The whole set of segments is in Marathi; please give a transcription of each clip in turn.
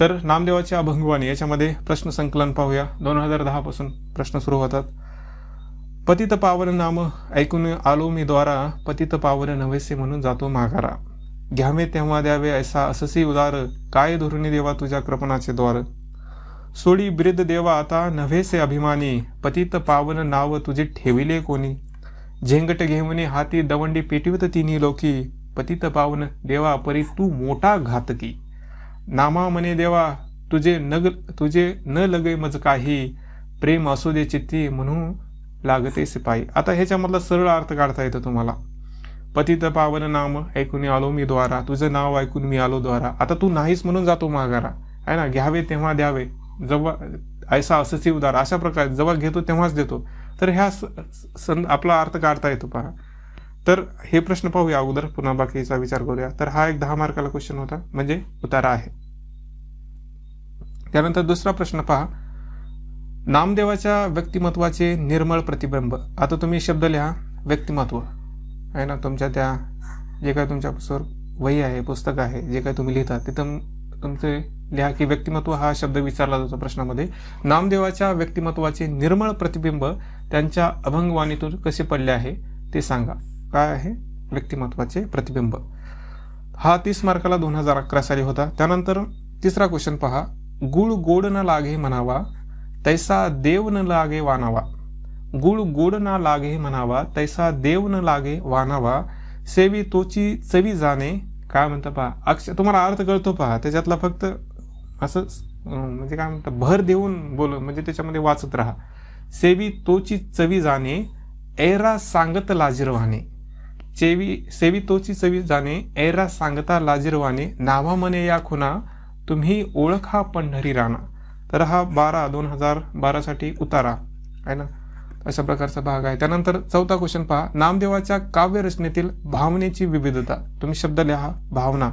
तर नामदेवाची अभंगवाणी याच्यामध्ये प्रश्न संकलन पाहूया. 2010 पासून प्रश्न सुरू होतात. पतित पावन नाम ऐकून आलो मी द्वारा, पतित पावन नव्हेसे म्हणून जातो माघारा. घ्यावे तेव्हा द्यावे ऐसा अससी उदार, काय धोरणी देवा तुझ्या कृपणाचे द्वार. सोडी बिरुद देवा आता नव्हेसे अभिमानी, पतित पावन नाव तुझे ठेविले कोणी. झेंगट घेऊन हाती दवंडी पेटवित तिन्ही लोकी, पतित पावन देवा परी तू मोठा घातकी. नामा मने देवा तुझे न लगे मज काही, प्रेम असू दे चित्ती म्हणून लागते सिपाई. आता ह्याच्यामधला सरळ अर्थ काढता येतो तुम्हाला. पतित पावन नाम ऐकून आलो मी द्वारा, तुझं नाव ऐकून मी आलो द्वारा. आता तू नाहीस म्हणून जातो माघारा, आहे ना. घ्यावे तेव्हा द्यावे, जेव्हा ऐसा अससी उदार, अशा प्रकारे जेव्हा घेतो तेव्हाच देतो. तर ह्या आपला अर्थ काढता येतो पहा. तर हे प्रश्न पाहूया अगोदर, पुन्हा बाकीचा विचार करूया. तर हा एक 10 मार्काला क्वेश्चन होता, म्हणजे उतारा आहे. त्यानंतर दुसरा प्रश्न पहा. नामदेवाच्या व्यक्तिमत्वाचे निर्मळ प्रतिबिंब. आता तुम्ही शब्द लिहा व्यक्तिमत्व, आहे ना. तुमच्या त्या जे काय तुमच्यासमोर वही आहे, पुस्तक आहे, जे काही तुम्ही लिहिता तिथं तुमचे लिहा की व्यक्तिमत्व हा शब्द विचारला जातो प्रश्नामध्ये. नामदेवाच्या व्यक्तिमत्वाचे निर्मळ प्रतिबिंब त्यांच्या अभंगवाणीतून कसे पडले आहे ते सांगा. काय आहे व्यक्तिमत्वाचे प्रतिबिंब. हा 30 मार्काला 2011 साली होता. त्यानंतर तिसरा क्वेश्चन पहा. गुळ गोड न लागे म्हणावा, तैसा देव न लागे वानावा. गुळ गोड ना लागे म्हणावा, तैसा देव न लागे वानावा. सेवी तोची चवी जाणे. काय म्हणता पहा, तुम्हाला अर्थ कळतो पहा. त्याच्यातला फक्त असं म्हणजे काय म्हणतात, भर देऊन बोल, म्हणजे त्याच्यामध्ये वाचत राहा. सेवी तोची चवी जाणे, ऐरा सांगत लाजिरवाने. सेवी तोची चवी जाणे, ऐरा सांगता लाजिरवाने. नावा मने या खुना, तुम्ही ओळखा पंढरी राणा. तर हा 2012 साठी उतारा आहे ना, अशा प्रकारचा भाग आहे. त्यानंतर चौथा क्वेश्चन पहा. नामदेवाच्या काव्य रचनेतील भावनेची विविधता. तुम्ही शब्द लिहा भावना,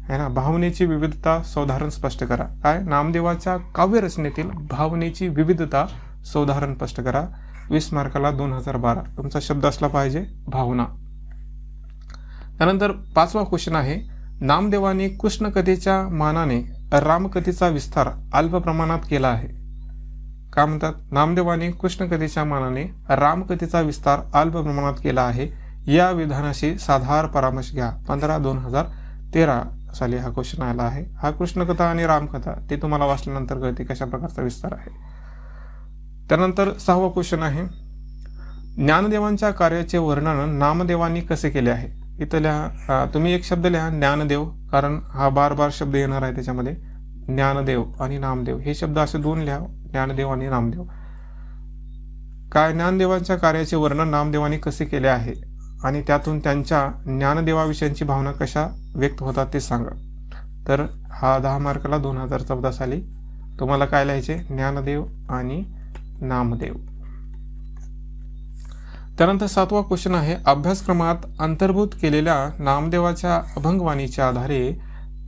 है ना. भावनेची विविधता सौधारण स्पष्ट करा. काय नामदेवाच्या काव्य रचनेतील भावनेची विविधता सौधारण स्पष्ट करा. 20 मार्काला 2012 तुमचा शब्द असला पाहिजे भावना. त्यानंतर 5वा क्वेश्चन आहे. नामदेवाने कृष्ण कथेच्या मानाने रामकथेचा विस्तार अल्प प्रमाणात केला आहे. काय म्हणतात, नामदेवाने कृष्ण कथेच्या मानाने रामकथेचा विस्तार अल्प प्रमाणात केला आहे. या विधानाशी साधार परामर्श घ्या. 15/2013 साली हा क्वेश्चन आला आहे. हा कृष्णकथा आणि रामकथा ते तुम्हाला वाचल्यानंतर कळते कशा प्रकारचा विस्तार आहे. त्यानंतर 6वा क्वेश्चन आहे. ज्ञानदेवांच्या कार्याचे वर्णन नामदेवांनी कसे केले आहे. इथं लिहा, तुम्ही एक शब्द लिहा ज्ञानदेव, कारण हा बार शब्द येणार आहे त्याच्यामध्ये. ज्ञानदेव आणि नामदेव हे शब्द असे 2 लिहा, ज्ञानदेव आणि नामदेव. काय ज्ञानदेवांच्या कार्याचे वर्णन नामदेवांनी कसे केले आहे आणि त्यातून त्यांच्या ज्ञानदेवाविषयीची भावना कशा व्यक्त होतात ते सांगा. तर हा 10 मार्काला 2014 साली तुम्हाला काय लिहायचे, ज्ञानदेव आणि नामदेव. त्यानंतर 7वा क्वेश्चन आहे. अभ्यासक्रमात अंतर्भूत केलेल्या नामदेवाच्या अभंगवाणीच्या आधारे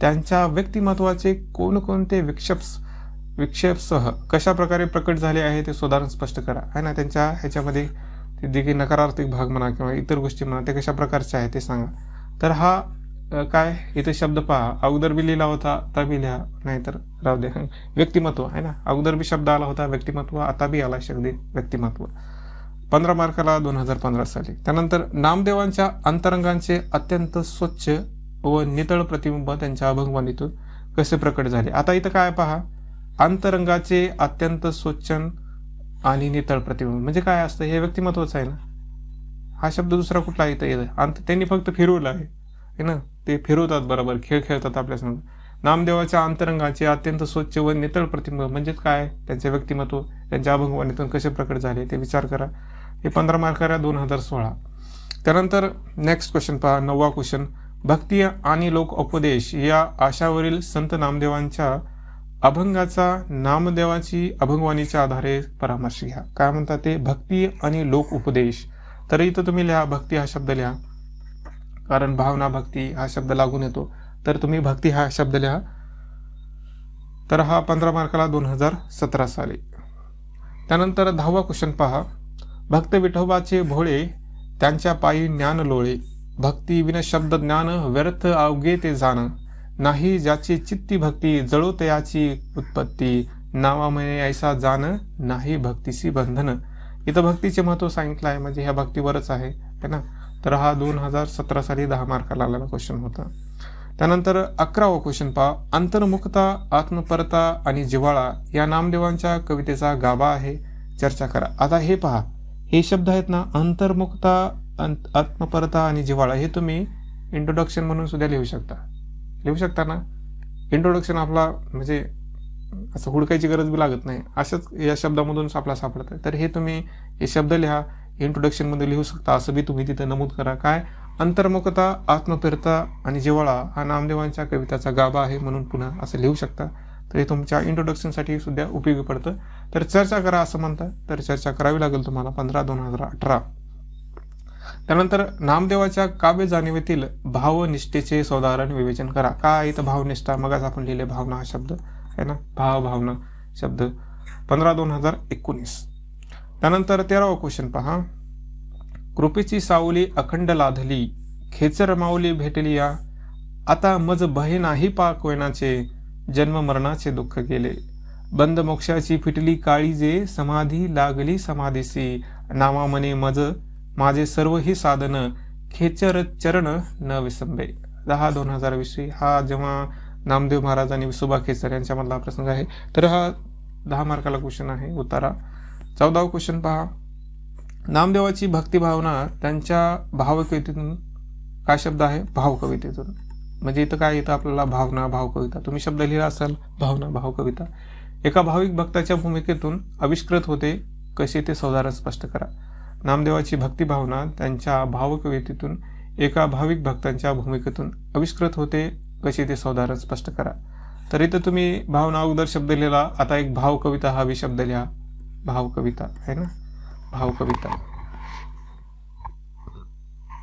त्यांच्या व्यक्तिमत्वाचे कोणकोणते विक्षेपसह कशा प्रकारे प्रकट झाले आहे ते सुधारण स्पष्ट करा. आहे ना. त्यांच्या ह्याच्यामध्ये जे काही नकारात्मक भाग म्हणा किंवा इतर गोष्टी म्हणा ते कशा प्रकारचे आहे ते सांगा. तर हा काय इथे शब्द पहा, अगोदर बी लिहिला होता, आता बी लिहा, नाहीतर राहू द्या. व्यक्तिमत्व आहे ना, अगोदर बी शब्द आला होता व्यक्तिमत्व, आता बी आला शब्द व्यक्तिमत्व. 15 मार्काला 2015 साली. त्यानंतर नामदेवांच्या अंतरंगांचे अत्यंत स्वच्छ व नितळ प्रतिबिंब त्यांच्या अभंगवाणीतून कसे प्रकट झाले. आता इथं काय पहा, अंतरंगाचे अत्यंत स्वच्छ आणि नितळ प्रतिबिंब म्हणजे काय असतं, हे व्यक्तिमत्वच आहे ना. हा शब्द दुसरा कुठला इथं येतं, त्यांनी फक्त फिरवला आहे ना, ते फिरवतात बरोबर, खेळ खेळतात आपल्यासमोर. नामदेवाच्या अंतरंगाचे अत्यंत स्वच्छ व नितळ प्रतिबिंब म्हणजेच काय, त्यांचे व्यक्तिमत्व त्यांच्या अभंगवाणीतून कसे प्रकट झाले ते विचार करा. हे 15 मार्काला 2016. त्यानंतर नेक्स्ट क्वेश्चन पहा, 9वा क्वेश्चन. भक्ती आणि लोक उपदेश या आशावरील संत नामदेवांच्या अभंगाचा नामदेवाची अभंगवाणीच्या आधारे परामर्श घ्या. काय म्हणतात ते, भक्ती आणि लोक उपदेश. तर इथं तुम्ही लिहा भक्ती हा शब्द लिहा, कारण भावना भक्ती हा शब्द लागून येतो, तर तुम्ही भक्ती हा शब्द लिहा. तर हा 15 मार्काला 2017 साली. त्यानंतर 10वा क्वेश्चन पहा. भक्त विठोबाचे भोळे त्यांच्या पायी ज्ञान लोळे, भक्ती विन शब्द ज्ञान व्यर्थ अवघे ते जाण, नाही ज्याची चित्ती भक्ती, जळो तयाची उत्पत्ती, नावा म्हणे ऐसा जाण, नाही भक्तीसी बंधन. इथं भक्तीचे महत्व सांगितलं आहे, म्हणजे ह्या भक्तीवरच आहे है ना. तर हा 2017 साली 10 मार्काला आलेला क्वेश्चन होता. त्यानंतर 11वा क्वेश्चन पहा, अंतर्मुखता, आत्मपरता आणि जिव्हाळा या नामदेवांच्या कवितेचा गाभा आहे, चर्चा करा. आता हे पहा, हे शब्द आहेत ना, अंतर्मुखता, आत्मपरता आणि जिव्हाळा, हे तुम्ही इंट्रोडक्शन म्हणून सुद्धा लिहू शकता ना. इंट्रोडक्शन आपला म्हणजे असं हुडकायची गरज बी लागत नाही, असंच या शब्दामधून आपला सापडतं. तर हे तुम्ही हे शब्द लिहा, इंट्रोडक्शन मध्ये लिहू शकता, असं बी तुम्ही तिथं नमूद करा. काय, अंतर्मुखता, आत्मपरता आणि जिव्हाळा हा नामदेवांच्या कविताचा गाभा आहे म्हणून पुन्हा असं लिहू शकता. तर हे तुमच्या इंट्रोडक्शनसाठी सुद्धा उपयोगी पडतं. तर चर्चा करा असं म्हणतात, तर चर्चा करावी लागेल तुम्हाला 15/2018. त्यानंतर नामदेवाच्या काव्य जाणीवेतील भावनिष्ठेचे साधारण विवेचन करा. काय इथं भावनिष्ठा, मगच आपण लिहिले भावना हा शब्द आहे ना, भावना शब्द 15/2019. त्यानंतर 13वा क्वेश्चन पहा, कृपेची सावली अखंड लाधली, खेचर माऊली भेटली या, आता मज भय नाही पाकवेनाचे, जन्म मरणाचे दुःख गेले, बंद मोक्षाची फिटली काळी जे, समाधी लागली समाधीसी, नामा मने मज माझे सर्व ही साधन, खेचर चरण न विसंबे. 10/2020 हा जेव्हा नामदेव महाराज आणि विसोबा खेचर यांच्यामधला प्रसंग आहे. तर हा 10 मार्काला क्वेश्चन आहे, उत्तरा. 14वा क्वेश्चन पहा, नामदेवाची भक्तिभावना त्यांच्या भावकवितेतून, काय शब्द आहे, भावकवितेतून. म्हणजे इथं काय येतं आपल्याला, भावना, भावकविता. तुम्ही शब्द लिहिला असाल, भावना, भावकविता. एका भाविक भक्ताच्या भूमिकेतून आविष्कृत होते, कसे ते साधारण स्पष्ट करा. नामदेवाची भक्तिभावना त्यांच्या भावकवितेतून एका भाविक भक्तांच्या भूमिकेतून आविष्कृत होते, कसे ते साधारण स्पष्ट करा. तर इथं तुम्ही भावना अगोदर शब्द लिहिला, आता एक भावकविता हा शब्द लिहा, भावकविता आहे ना, भावकविता.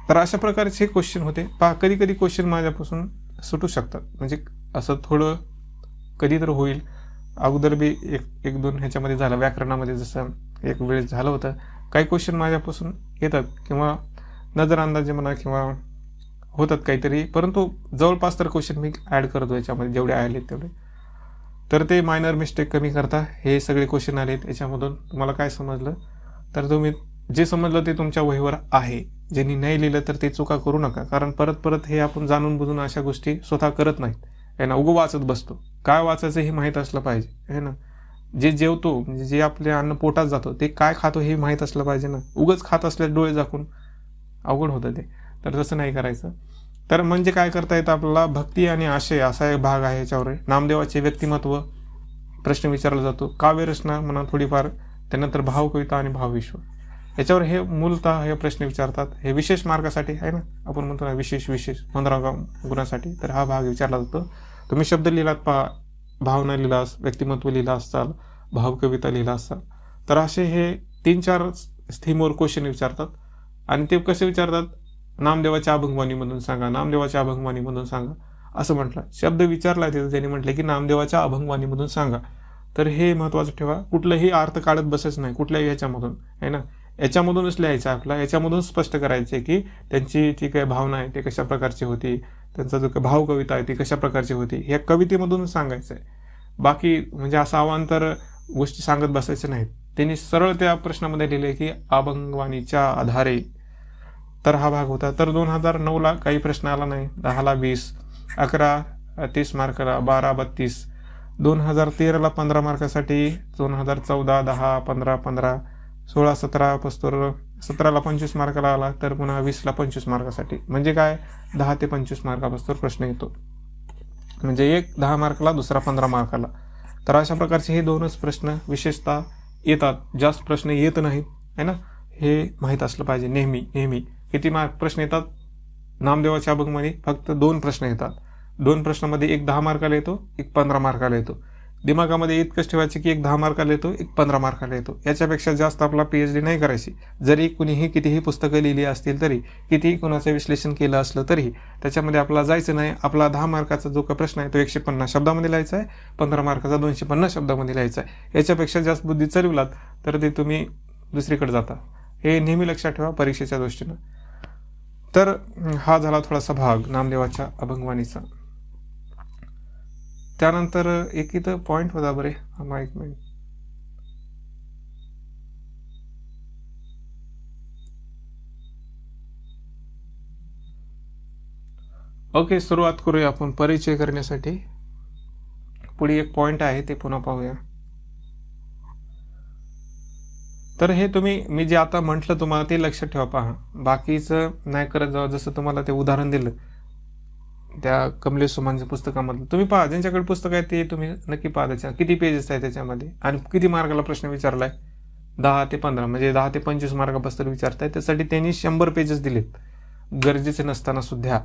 तर अशा प्रकारचे क्वेश्चन होते पहा. कधी कधी क्वेश्चन माझ्यापासून सुटू शकतात, म्हणजे असं थोडं कधी तर होईल. अगोदर बी एक दोन ह्याच्यामध्ये झालं, व्याकरणामध्ये जसं एक वेळेस झालं होतं. काही क्वेश्चन माझ्यापासून येतात किंवा नजर अंदाजे म्हणा किंवा होतात काहीतरी, परंतु जवळपास तर क्वेश्चन मी ऍड करतो याच्यामध्ये, जेवढे आले तेवढे. तर ते मायनर मिस्टेक कमी करता हे सगळे क्वेश्चन आलेत याच्यामधून. तुम्हाला काय समजलं, तर तुम्ही जे समजलं ते तुमच्या वहीवर आहे. ज्यांनी नाही लिहिलं तर ते चुका करू नका, कारण परत परत हे आपण जाणून बुजून अशा गोष्टी स्वतः करत नाहीत आहे ना. उगं वाचत बसतो, काय वाचायचं हे माहीत असलं पाहिजे आहे ना. जे जेवतो म्हणजे जे आपले अन्न पोटात जातो ते काय खातो हे माहीत असलं पाहिजे ना. उगच खात असले डोळे झाकून अवघड होतं ते, तर तसं नाही करायचं. तर म्हणजे काय करता येतं आपल्याला, भक्ती आणि आशय असा एक भाग आहे याच्यावर. नामदेवाचे व्यक्तिमत्व प्रश्न विचारला जातो, काव्यरचना म्हणा थोडीफार, त्यानंतर भावकविता आणि भावविश्व याच्यावर हे मूलतः हे प्रश्न विचारतात. हे विशेष मार्गासाठी आहे ना, आपण म्हणतो ना विशेष 15 गुणासाठी, तर हा भाग विचारला जातो. तुम्ही शब्द लिहिलात पहा, भावना लिहिलास, व्यक्तिमत्व लिहिला असाल, भावकविता लिहिला असाल, तर असे हे 3-4 थीमवर क्वेश्चन विचारतात. आणि ते कसे विचारतात, नामदेवाच्या अभंगवाणीमधून सांगा, नामदेवाच्या अभंगवाणीमधून सांगा असं म्हटलं. शब्द विचारला तिथे त्यांनी म्हटलं की नामदेवाच्या अभंगवाणीमधून सांगा. तर हे महत्वाचं ठेवा, कुठलंही अर्थ काढत बसायचं नाही कुठल्याही ह्याच्यामधून आहे ना. याच्यामधूनच लिहायचं आपला, याच्यामधून स्पष्ट करायचे की त्यांची जी काही भावना आहे ते कशा प्रकारची होती, त्यांचा जो काही भावकविता आहे ती कशा प्रकारची होती, ह्या कवितेमधून सांगायचं आहे. बाकी म्हणजे असं अवांतर गोष्टी सांगत बसायचं नाहीत. त्यांनी सरळ त्या प्रश्नामध्ये लिहिले की अभंगवाणीच्या आधारे. तर हा भाग होता. तर 2009ला काही प्रश्न आला नाही, 10ला 20, 11 30 मार्काला, 12 32, 2013ला 15 मार्कासाठी, 2014 10 15 15, 16 17 75, 17ला 25 मार्काला आला, तर पुन्हा 20ला 25 मार्कासाठी. म्हणजे काय 10 ते 25 मार्कापासून प्रश्न येतो, म्हणजे एक 10 मार्काला, दुसरा 15 मार्काला. तर अशा प्रकारचे हे दोनच प्रश्न विशेषतः येतात, जास्त प्रश्न येत नाहीत आहे ना. हे माहीत असलं पाहिजे नेहमी नेहमी. किती प्रश्न येतात नामदेवाच्या अभंगमध्ये, फक्त 2 प्रश्न येतात. 2 प्रश्नामध्ये एक 10 मार्काला येतो, एक 15 मार्काला येतो. दिमागामध्ये इतकंच ठेवायचं की एक 10 मार्काला येतो, एक 15 मार्काला येतो. याच्यापेक्षा जास्त आपला PhD नाही करायची. जरी कुणीही कितीही पुस्तकं लिहिली असतील तरी, कितीही कुणाचं विश्लेषण केलं असलं तरी त्याच्यामध्ये आपल्याला जायचं नाही. आपला 10 मार्काचा जो काही प्रश्न आहे तो 150 शब्दामध्ये लिहायचा आहे, 15 मार्काचा 250 शब्दामध्ये लिहायचा आहे. याच्यापेक्षा जास्त बुद्धी चालवलात तर ते तुम्ही दुसरीकडे जाता. हे नेहमी लक्षात ठेवा परीक्षेच्या दृष्टीनं. तर हा झाला थोडासा भाग नामदेवाच्या अभंगवाणीचा. त्यानंतर एक इथं पॉईंट होता बरे, एक मिनिट. ओके, सुरुवात करूया आपण परिचय करण्यासाठी. पुढे एक पॉईंट आहे ते पुन्हा पाहूया. तर हे मी जे आता म्हटलं तुम्हाला ते लक्षात ठेवा. पहा, बाकीचं नाही करत जावं. जसं तुम्हाला ते उदाहरण दिलं त्या कमलेश सोमांच्या पुस्तकामधलं, तुम्ही पहा ज्यांच्याकडे पुस्तक आहे ते तुम्ही नक्की पहा त्याच्या किती पेजेस आहे त्याच्यामध्ये आणि किती मार्काला प्रश्न विचारलाय. 10 ते 15 म्हणजे 10 ते 25 मार्कापासून विचारताय. त्यासाठी त्यांनी 100 पेजेस दिलेत गरजेचे नसताना सुद्धा.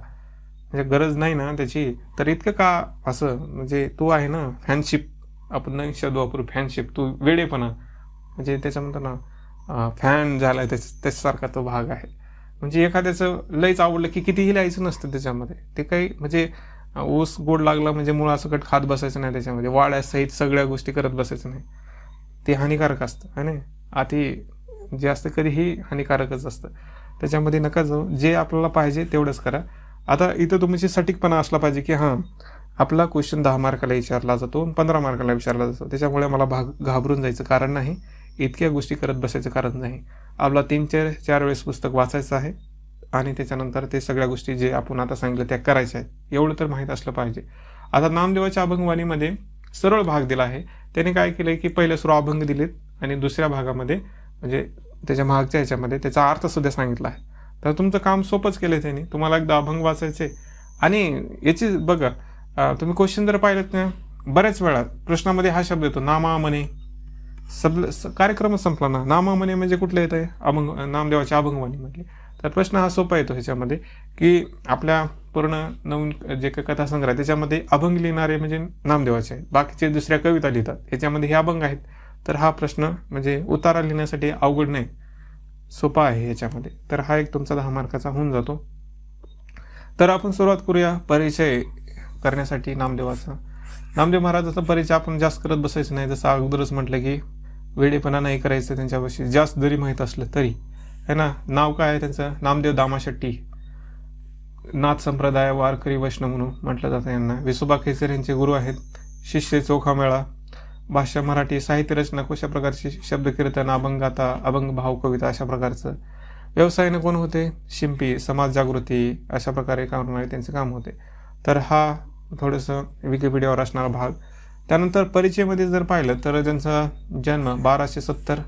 म्हणजे गरज नाही ना त्याची, तर इतकं का असं, म्हणजे तो आहे ना फॅनशिप, आपण नवीन शब्द वापरू फॅनशिप, तो वेडेपणा, म्हणजे त्याच्यामध्ये ना फॅन झालाय त्याच्यासारखा तो भाग आहे. म्हणजे एखाद्याचं लयच आवडलं की कितीही लिहायचं नसतं त्याच्यामध्ये. ते काही म्हणजे ऊस गोड लागला म्हणजे मुळा सकट खात बसायचं नाही त्याच्यामध्ये, वाड्यासहित सगळ्या गोष्टी करत बसायचं नाही. ते हानिकारक असतं है ना. अति जे असतं कधीही हानिकारकच असतं. त्याच्यामध्ये नका जाऊ, जे आपल्याला पाहिजे तेवढंच करा. आता इथं तुमची सटीकपणा असला पाहिजे की हां, आपला क्वेश्चन 10 मार्काला विचारला जातो, 15 मार्काला विचारला जातो, त्याच्यामुळे मला घाबरून जायचं कारण नाही, इतक्या गोष्टी करत बसायचं कारण नाही. आपला 3-4 वेळेस पुस्तक वाचायचं आहे आणि त्याच्यानंतर ते सगळ्या गोष्टी जे आपण आता सांगितलं त्या करायच्या आहेत, एवढं तर माहीत असलं पाहिजे. आता नामदेवाच्या अभंगवाणीमध्ये सरळ भाग दिला आहे. त्याने काय केलंय की पहिले सुरू अभंग दिलेत आणि दुसऱ्या भागामध्ये म्हणजे त्याच्या मागच्या ह्याच्यामध्ये त्याचा अर्थ सुद्धा सांगितला आहे. तर तुमचं काम सोपंच केलंय त्यांनी. तुम्हाला एकदा अभंग वाचायचे आणि याची बघा, तुम्ही क्वेश्चन जर पाहिलेत ना, बऱ्याच वेळा प्रश्नामध्ये हा शब्द येतो नामामने. कार्यक्रमच संपला ना. नामामने म्हणजे कुठलं येत आहे, अभंग, नामदेवाच्या अभंगवाणीमधले. तर प्रश्न हा सोपा येतो ह्याच्यामध्ये की आपल्या पूर्ण नवीन जे काही कथासंग्रह आहे त्याच्यामध्ये अभंग लिहिणारे म्हणजे नामदेवाचे आहेत, बाकीचे दुसऱ्या कविता लिहितात, ह्याच्यामध्ये हे अभंग आहेत. तर हा प्रश्न म्हणजे उतारा लिहिण्यासाठी अवघड नाही, सोपा आहे याच्यामध्ये. तर हा एक तुमचा 10 मार्काचा होऊन जातो. तर आपण सुरुवात करूया परिचय करण्यासाठी नामदेवाचा. नामदेव महाराजाचा परिचय आपण जास्त करत बसायचं नाही. जसं अगोदरच म्हटलं की वेडेपणा नाही करायचं त्यांच्यापाशी, जास्त जरी माहीत असलं तरी, है ना. नाव काय आहे त्यांचं, नामदेव दामाशेट्टी. नाथ संप्रदाय वारकरी वैष्णव म्हणून म्हटलं जातं यांना. विसोबा खेचर यांचे गुरु आहेत. शिष्य चोखामेळा. भाषा मराठी. साहित्य रचना कशा प्रकारची, शब्दकीर्तन, अभंगाता, अभंग भाव कविता अशा प्रकारचं. व्यवसायाने कोण होते, शिंपी. समाज जागृती अशा प्रकारे करणारे त्यांचे काम होते. तर हा थोडंसं विकिपीडियावर असणारा भाग. त्यानंतर परिचयमध्ये जर पाहिलं तर त्यांचा जन्म 1270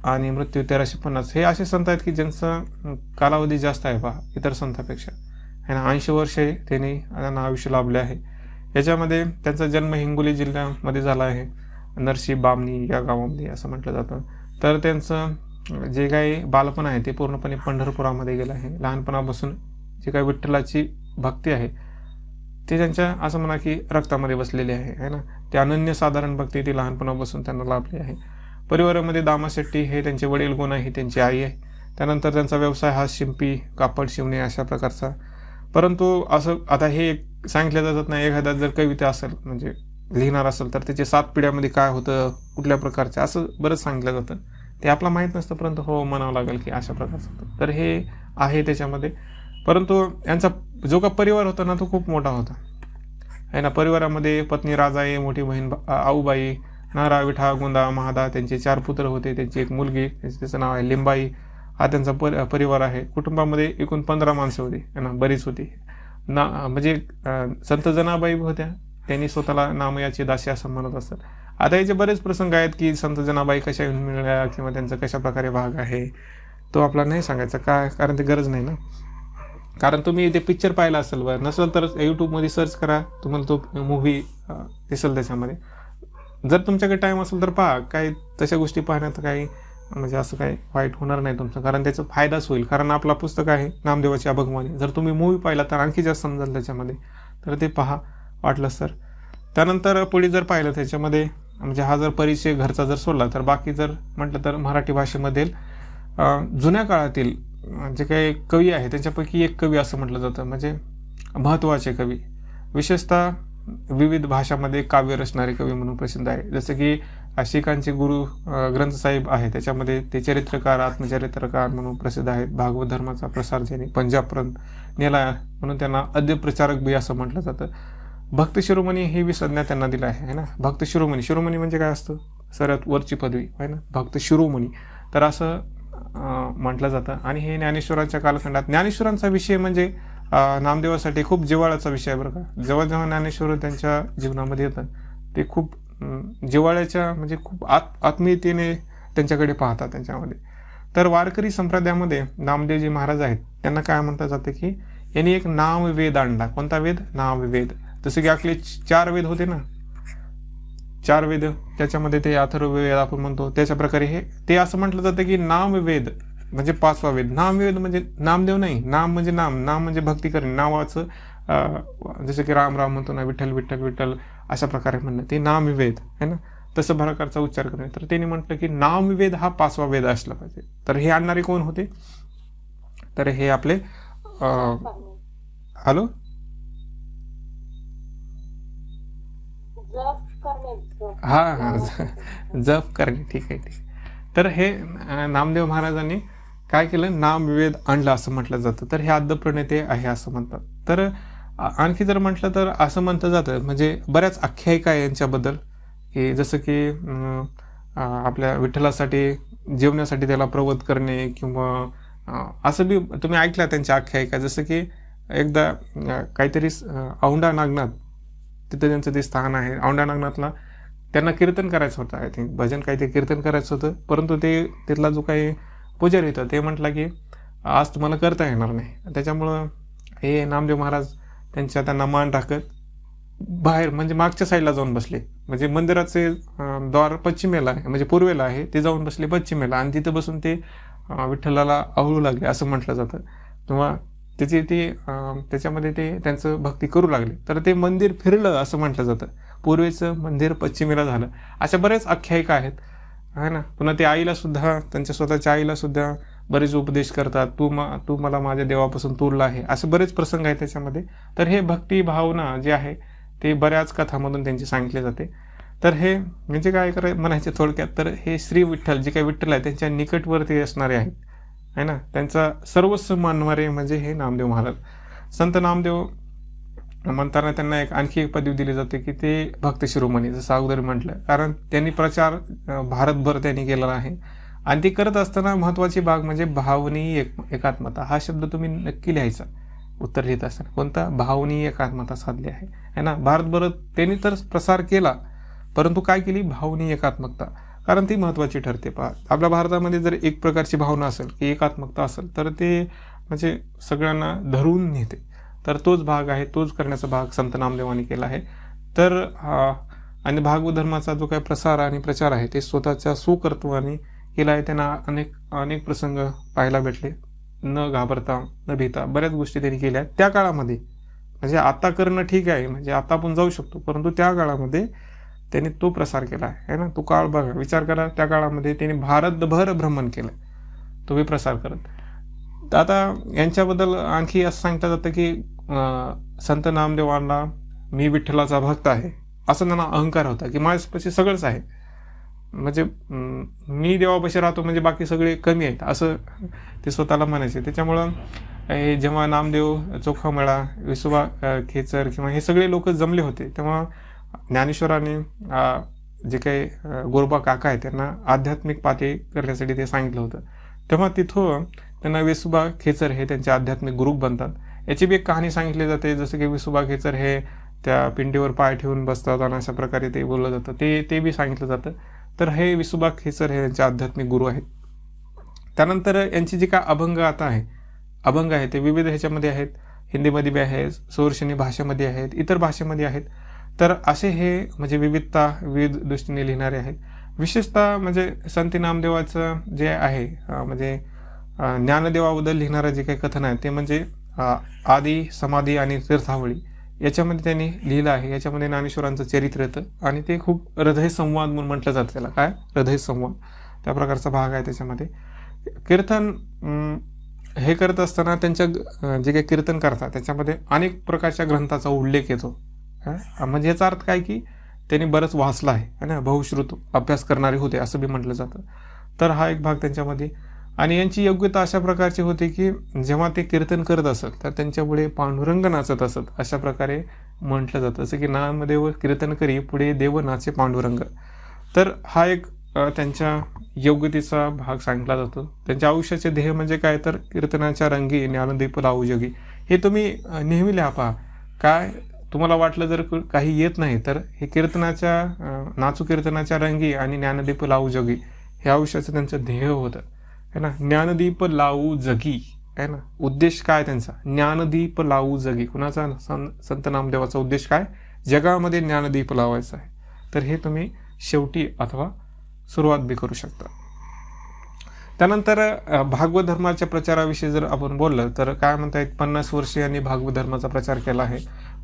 आणि मृत्यू 1350. हे असे संत आहेत की ज्यांचा कालावधी जास्त आहे पहा इतर संतांपेक्षा, है ना. 80 वर्षे त्यांना आयुष्य लाभले आहे. याच्यामध्ये त्यांचा जन्म हिंगोली जिल्ह्यामध्ये झाला आहे, नरसी बामणी या गावामध्ये असं म्हटलं जातं. तर त्यांचं जे काही बालपण आहे ते पूर्णपणे पंढरपुरामध्ये गेलं आहे. लहानपणापासून जे काही विठ्ठलाची भक्ती आहे ते त्यांच्या असं म्हणा की रक्तामध्ये बसलेली आहे ना. ते अनन्यसाधारण भक्ती ती लहानपणापासून त्यांना लाभली आहे. परिवारामध्ये दामाशेट्टी हे त्यांचे वडील कोण आहे, त्यांची आई आहे. त्यानंतर त्यांचा व्यवसाय हा शिंपी, कापड शिवणे अशा प्रकारचा. परंतु असं आता हे सांगितलं जातात नाही, एखादा जर कविता असेल म्हणजे लिहिणार असेल तर त्याचे 7 पिढ्यामध्ये काय होतं, कुठल्या प्रकारचं, असं बरंच सांगितलं जातं. ते आपला माहीत नसतं, परंतु हो म्हणावं लागेल की अशा प्रकारचं होतं. तर हे आहे त्याच्यामध्ये. परंतु यांचा जो का परिवार होता ना तो खूप मोठा होता, आहे ना. परिवारामध्ये पत्नी राजाई, मोठी बहीण आऊबाई, नारा, विठा, गोंदा, महादा, त्यांचे 4 पुत्र होते. त्यांची एक मुलगी, त्याचं नाव आहे लिंबाई. हा त्यांचा परिवार आहे. कुटुंबामध्ये एकूण 15 माणसं होती, है ना, बरीच होती ना. म्हणजे संत जनाबाई होत्या, त्यांनी स्वतःला नामयाची दासी असं म्हणत असतात. आता याचे बरेच प्रसंग आहेत की संत जनाबाई कशा मिळाल्या किंवा त्यांचा कशा प्रकारे भाग आहे तो आपला नाही सांगायचा, काय, कारण ते गरज नाही ना. कारण तुम्ही ते पिक्चर पाहिला असेल, बरं नसेल तर यूट्यूबमध्ये सर्च करा, तुम्हाला तो मूव्ही दिसेल त्याच्यामध्ये. जर तुमच्याकडे टाईम असेल तर पहा, काही तशा गोष्टी पाहण्यात काही म्हणजे असं काही वाईट होणार नाही तुमचं, कारण त्याचा फायदाच होईल. कारण आपला पुस्तक आहे नामदेवाची अभंगवाणी, जर तुम्ही मूव्ही पाहिला तर आणखी जास्त समजाल त्याच्यामध्ये, तर ते पहा वाटलं सर. त्यानंतर पुढे जर पाहिलं त्याच्यामध्ये म्हणजे हा जर परिचय घरचा जर सोडला तर बाकी जर म्हटलं तर मराठी भाषेमधील जुन्या काळातील जे काही कवी आहे त्याच्यापैकी एक कवी असं म्हटलं जातं, म्हणजे महत्त्वाचे कवी, विशेषतः विविध भाषामध्ये काव्य रचणारे कवी म्हणून प्रसिद्ध आहे. जसं की आशिकांचे गुरु ग्रंथसाहेब आहे, त्याच्यामध्ये ते चरित्रकार, आत्मचरित्रकार म्हणून प्रसिद्ध आहेत. भागवत धर्माचा प्रसार ज्यांनी पंजाबपर्यंत नेला म्हणून त्यांना अद्य प्रचारक बी असं म्हटलं जातं. भक्त शिरोमणी ही संज्ञा त्यांना दिला आहे ना. भक्त शिरोमणी, शिरोमणी म्हणजे काय असतं, सर्वात वरची पदवी आहे ना, भक्त शिरोमणी, तर असं म्हटलं जातं. आणि हे ज्ञानेश्वरांच्या कालखंडात, ज्ञानेश्वरांचा विषय म्हणजे नामदेवासाठी खूप जिव्हाळ्याचा विषय आहे बरं का. जेव्हा जेव्हा ज्ञानेश्वर त्यांच्या जीवनामध्ये येतात ते खूप जिव्हाळ्याच्या म्हणजे खूप आत्मीयतेने त्यांच्याकडे पाहतात त्यांच्यामध्ये. तर वारकरी संप्रदायामध्ये नामदेवजी महाराज आहेत, त्यांना काय म्हणतात जाते की यांनी एक नामवेद आणला. कोणता वेद? नामवेद. जसं की आपले 4 वेद होते ना, 4 वेद, त्याच्यामध्ये ते अथर्ववेद आपण म्हणतो, त्याच्या प्रकारे हे ते असं म्हटलं जातं की नामवेद म्हणजे 5वा वेद. नामवेद म्हणजे नामदेव नाही, नाम म्हणजे नाम म्हणजे भक्ती करणे, नावाचं जसं की राम राम म्हणतो ना, विठ्ठल विठ्ठल विठ्ठल अशा प्रकारे म्हणणं, ते नामवेद आहे ना, तसं प्रकारचा उच्चार करणे. तर त्यांनी म्हटलं की नामवेद हा 5वा वेद असला पाहिजे. तर हे आणणारे कोण होते? तर हे आपले हॅलो हा जप करणे, ठीक आहे ठीक. तर हे नामदेव महाराजांनी काय केलं, नामवेद आणलं असं म्हटलं जातं. तर हे आद्यप्रणेते आहे असं म्हणतात. तर आणखी जर म्हटलं तर असं म्हटलं जातं, म्हणजे बऱ्याच आख्यायिका आहे यांच्याबद्दल, की जसं की आपल्या विठ्ठलासाठी जेवण्यासाठी त्याला प्रवत करणे, किंवा असं बी तुम्ही ऐकला त्यांच्या आख्यायिका. जसं की एकदा काहीतरी औंढा नागनाथ, तिथं त्यांचं ते स्थान आहे. औंढा नागनाथला त्यांना कीर्तन करायचं होतं, आय थिंक भजन काहीतरी कीर्तन करायचं होतं, परंतु ते तिथला जो काही पुजारी होता ते म्हटलं की आज तुम्हाला करता येणार नाही. त्याच्यामुळं हे नामदेव महाराज त्यांना मान टाकत बाहेर म्हणजे मागच्या साईडला जाऊन बसले. म्हणजे मंदिराचे द्वार पश्चिमेला आहे, म्हणजे पूर्वेला आहे, ते जाऊन बसले पश्चिमेला, आणि तिथं बसून ते विठ्ठलाला आवळू लागले असं म्हटलं जातं, किंवा त्याच्यामध्ये ते त्यांचं भक्ती करू लागले. तर ते मंदिर फिरलं असं म्हटलं जातं, पूर्वेचं मंदिर पश्चिमेला झालं. अशा बऱ्याच आख्यायिका आहेत आहे ना. पुन्हा ते आईला सुद्धा, त्यांच्या स्वतःच्या आईला सुद्धा बरेच उपदेश करतात, तू मला माझ्या देवापासून तोडला आहे, असे बरेच प्रसंग आहेत त्याच्यामध्ये. तर हे भक्ती भावना जे आहे ते बऱ्याच कथामधून त्यांची सांगितले जाते. तर हे म्हणजे काय म्हणायचे थोडक्यात, तर हे श्री विठ्ठल जे काही विठ्ठल आहे त्यांच्या निकटवर्ती असणारे आहेत आहे ना, त्यांचा सर्वस्व मानणारे म्हणजे हे नामदेव महाराज. संत नामदेव म्हणताना त्यांना आणखी एक पदवी दिली जाते की ते भक्त शिरोमणी, जसं अगोदर म्हटलं, कारण त्यांनी प्रचार भारतभर त्यांनी केलेला आहे. आणि ते करत असताना महत्वाची भाग म्हणजे भावनीय एकात्मता. हा शब्द तुम्ही नक्की लिहायचा उत्तर लिहित असताना. कोणता? भावनीय एकात्मता साधली आहे ना. भारतभर त्यांनी तर प्रसार केला, परंतु काय केली? भावनीय एकात्मकता, कारण ती महत्वाची ठरते. पहा, आपल्या भारतामध्ये जर एक प्रकारची भावना असेल की एकात्मकता असेल तर ते म्हणजे सगळ्यांना धरून नेते. तर तोच भाग आहे, तोच करण्याचा भाग संत नामदेवांनी केला आहे. तर आणि भागवत धर्माचा जो काही प्रसार आणि प्रचार आहे ते स्वतःच्या सुकर्तृत्वाने केला आहे. त्यांना अनेक प्रसंग पाहायला भेटले, न घाबरता न भीता बऱ्याच गोष्टी त्यांनी केल्या त्या काळामध्ये. म्हणजे आता करणं ठीक आहे, म्हणजे आता आपण जाऊ शकतो, परंतु त्या काळामध्ये त्यांनी तो प्रसार केला आहे ना. तो काळ बघा, विचार करा, त्या काळामध्ये त्यांनी भारतभर भ्रमण केलं तो बी प्रसार करत. आता यांच्याबद्दल आणखी असं सांगता जातं की संत नामदेवांना मी विठ्ठलाचा भक्त आहे असं त्यांना अहंकार होता, की माझ्यापाशी सगळंच आहे, म्हणजे मी देवापाशी राहतो म्हणजे बाकी सगळे कमी आहेत असं ते स्वतःला म्हणायचे. त्याच्यामुळं हे जेव्हा नामदेव, चोखामेळा, विसोबा खेचर किंवा हे सगळे लोक जमले होते, तेव्हा ज्ञानेश्वरांनी जे काही गोरोबा काका आहेत त्यांना आध्यात्मिक पातळी करण्यासाठी ते सांगितलं होतं. तेव्हा तिथं त्यांना विसोबा खेचर हे त्यांचे आध्यात्मिक गुरु बनतात. याची बी एक कहाणी सांगितली जाते, जसं की विसोबा खेचर हे त्या पिंडीवर पाय ठेवून बसतात आणि अशा प्रकारे ते बोललं जातं, ते बी सांगितलं जातं. तर हे विसोबा खेचर हे त्यांचे आध्यात्मिक गुरु आहेत. त्यानंतर यांची जी काय अभंग आहे ते विविध ह्याच्यामध्ये आहेत, हिंदीमध्ये बी आहेत, सोरशनी भाषेमध्ये आहेत, इतर भाषेमध्ये आहेत. तर असे हे म्हणजे विविध दृष्टीने लिहिणारे आहेत. विशेषतः म्हणजे संत नामदेवाचं जे आहे म्हणजे ज्ञानदेवाबद्दल लिहिणारं जे काही कथन आहे ते म्हणजे आदी, समाधी आणि तीर्थावळी याच्यामध्ये त्यांनी लिहिलं आहे. याच्यामध्ये ज्ञानेश्वरांचं चरित्र येतं आणि ते खूप हृदयसंवाद म्हणून म्हटलं जातं त्याला. काय? हृदयसंवाद, त्या प्रकारचा भाग आहे त्याच्यामध्ये. कीर्तन हे करत असताना त्यांच्या जे काही कीर्तन करतात त्याच्यामध्ये अनेक प्रकारच्या ग्रंथाचा उल्लेख येतो. म्हणजे याचा अर्थ काय की त्यांनी बरंच वाचलं आहे ना, बहुश्रुत अभ्यास करणारे होते असं बी म्हटलं जातं. तर हा एक भाग त्यांच्यामध्ये. आणि यांची योग्यता अशा प्रकारची होती की जेव्हा ते कीर्तन करत असत तर त्यांच्यापुढे पांडुरंग नाचत असत, अशा प्रकारे म्हटलं जातं, जसं की नामदेव कीर्तन करी पुढे देव नाचे पांडुरंग. तर हा एक त्यांच्या योग्यतेचा भाग सांगितला जातो. त्यांच्या आयुष्याचे ध्येय म्हणजे काय, तर कीर्तनाच्या रंगी ज्ञानदीप लावू जगी. हे तुम्ही नेहमी लिहा पहा. काय तुम्हाला वाटलं जर काही येत नाही तर हे कीर्तनाच्या नाचू कीर्तनाच्या रंगी आणि ज्ञानदीप लावू जगी हे आयुष्याचं त्यांचं ध्येय होतं, है ना. ज्ञानदीप लावू जगी, है ना. उद्देश काय त्यांचा, ज्ञानदीप लावू जगी. कुणाचा, संत नामदेवाचा उद्देश काय, जगामध्ये ज्ञानदीप लावायचा आहे. तर हे तुम्ही शेवटी अथवा सुरुवात बी करू शकता. त्यानंतर भागवत धर्माच्या प्रचाराविषयी जर आपण बोललं तर काय म्हणता येत, 50 वर्षे यांनी भागवत धर्माचा प्रचार केला आहे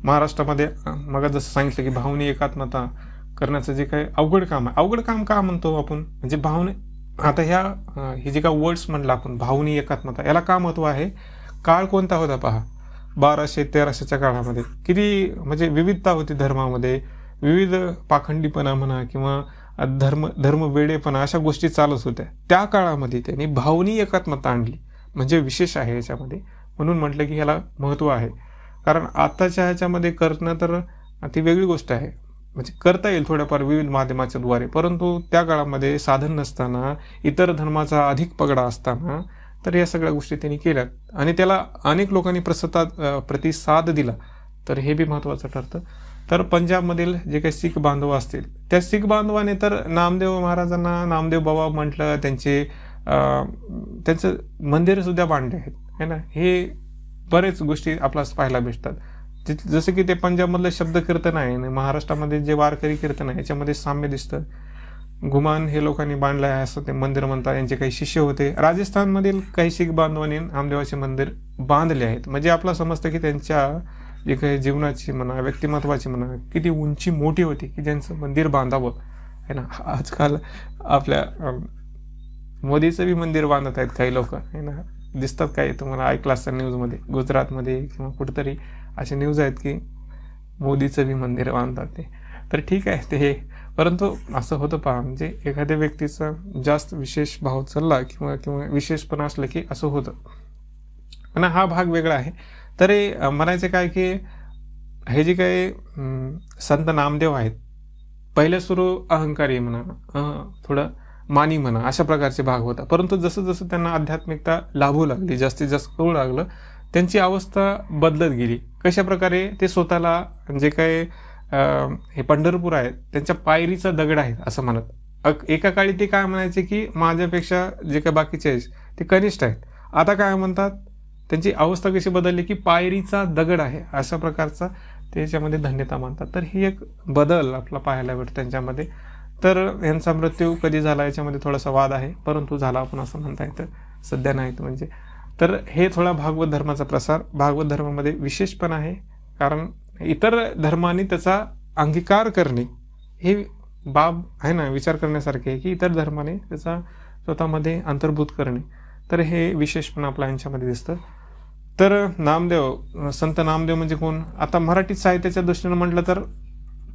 महाराष्ट्रामध्ये. मग जसं सांगितलं की भावनी एकात्मता करण्याचं जे काही अवघड काम आहे, अवघड काम का म्हणतो आपण, म्हणजे भावने, आता हे जे काय वर्ड्स म्हणलं आपण, भावनी एकात्मता, याला का महत्व आहे. काळ कोणता होता पहा, 1200-1300च्या काळामध्ये किती म्हणजे विविधता होती धर्मामध्ये, विविध पाखंडीपणा म्हणा किंवा धर्म वेडेपणा, अशा गोष्टी चालत होत्या. त्या काळामध्ये त्यांनी भावनी एकात्मता आणली, म्हणजे विशेष आहे याच्यामध्ये. म्हणून म्हटलं की ह्याला महत्त्व आहे. कारण आताच्या ह्याच्यामध्ये करणं तर ती वेगळी गोष्ट आहे, म्हणजे करता येईल थोड्याफार विविध माध्यमाच्या द्वारे, परंतु त्या काळामध्ये साधन नसताना, इतर धर्माचा अधिक पगडा असताना, तर या सगळ्या गोष्टी त्यांनी केल्यात आणि त्याला अनेक लोकांनी प्रतिसाद दिला. तर हे बी महत्त्वाचं ठरतं. तर पंजाबमधील जे काही शीख बांधव असतील, त्या शीख बांधवाने तर नामदेव महाराजांना नामदेव बाबा म्हटलं, त्यांचं मंदिर सुद्धा बांधले आहेत, है ना. हे बरेच गोष्टी आपल्याला पाहायला भेटतात. जसं की ते पंजाबमधलं शब्द कीर्तन आहे आणि महाराष्ट्रामध्ये जे वारकरी कीर्तन आहे याच्यामध्ये साम्य दिसतं. गुमान हे लोकांनी बांधलं आहे असं ते मंदिर म्हणतात. यांचे काही शिष्य होते. राजस्थानमधील काही शीख बांधवांनी नामदेवाचे मंदिर बांधले आहेत. म्हणजे आपलं समजतं की त्यांच्या जे काही जीवनाची म्हणा, व्यक्तिमत्वाची म्हणा, किती उंची मोठी होती की ज्यांचं मंदिर बांधावं, है ना. आजकाल आपल्या मोदीचं बी मंदिर बांधत आहेत काही लोक, है ना. दिसतात काही, तुम्हाला ऐकलं असतं न्यूजमध्ये, गुजरातमध्ये किंवा कुठेतरी असे न्यूज आहेत की मोदीचं बी मंदिर बांधतात ते. तर ठीक आहे ते, परंतु असं होतं पहा, म्हणजे एखाद्या व्यक्तीचा जास्त विशेष भाव चालला किंवा विशेषपणा असलं की असं होतं. आणि हा भाग वेगळा आहे. तरी म्हणायचं काय की हे जे काही संत नामदेव आहेत, पहिले सुरू अहंकारी म्हणा, थोडं मानी म्हणा, अशा प्रकारचे भाग होता. परंतु जसं जसं त्यांना आध्यात्मिकता लाभू लागली, जास्तीत जास्त कळू लागलं, त्यांची अवस्था बदलत गेली. कशा प्रकारे ते स्वतःला जे काही हे पंढरपूर आहे त्यांच्या पायरीचा दगड आहे असं म्हणत. एका काळी ते काय म्हणायचे की माझ्यापेक्षा जे काही बाकीचे आहेत ते कनिष्ठ आहेत. आता काय म्हणतात, त्यांची अवस्था कशी बदलली की पायरीचा दगड आहे अशा प्रकारचा त्याच्यामध्ये धन्यता मानतात. तर ही एक बदल आपला पाहायला भेटतो त्यांच्यामध्ये. तर यांचा मृत्यू कधी झाला याच्यामध्ये थोडासा वाद आहे, परंतु झाला आपण असं म्हणता येतं, सध्या नाहीत म्हणजे. तर हे थोडा भागवत धर्माचा प्रसार. भागवत धर्मामध्ये विशेष पण आहे, कारण इतर धर्मांनी त्याचा अंगीकार करणे हे बाब आहे ना, विचार करण्यासारखे आहे की इतर धर्माने त्याचा स्वतःमध्ये अंतर्भूत करणे. तर हे विशेष पण आपल्या यांच्यामध्ये दिसतं. तर नामदेव, संत नामदेव म्हणजे कोण, आता मराठी साहित्याच्या दृष्टीनं म्हटलं तर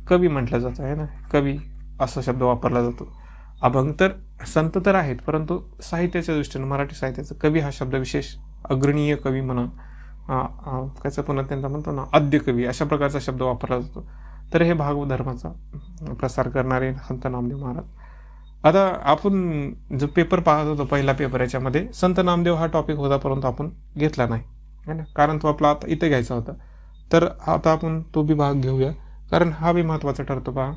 कवी म्हटलं जातं, आहे ना. कवी असा शब्द वापरला जातो. अभंग तर संत तर आहेत, परंतु साहित्याच्या दृष्टीनं मराठी साहित्याचं कवी हा शब्द विशेष, अग्रणीय कवी म्हणा, त्याचं पुन्हा त्यांचा म्हणतो ना आद्य कवी, अशा प्रकारचा शब्द वापरला जातो. तर हे भागवत धर्माचा प्रसार करणारे संत नामदेव महाराज. आता आपण जो पेपर पाहत होतो, पहिला पेपर, याच्यामध्ये संत नामदेव हा टॉपिक होता, परंतु आपण घेतला नाही, है ना, कारण तो आपला आता इथे घ्यायचा होता. तर आता आपण तो बी भाग घेऊया, कारण हा बी महत्त्वाचा ठरतो. पहा,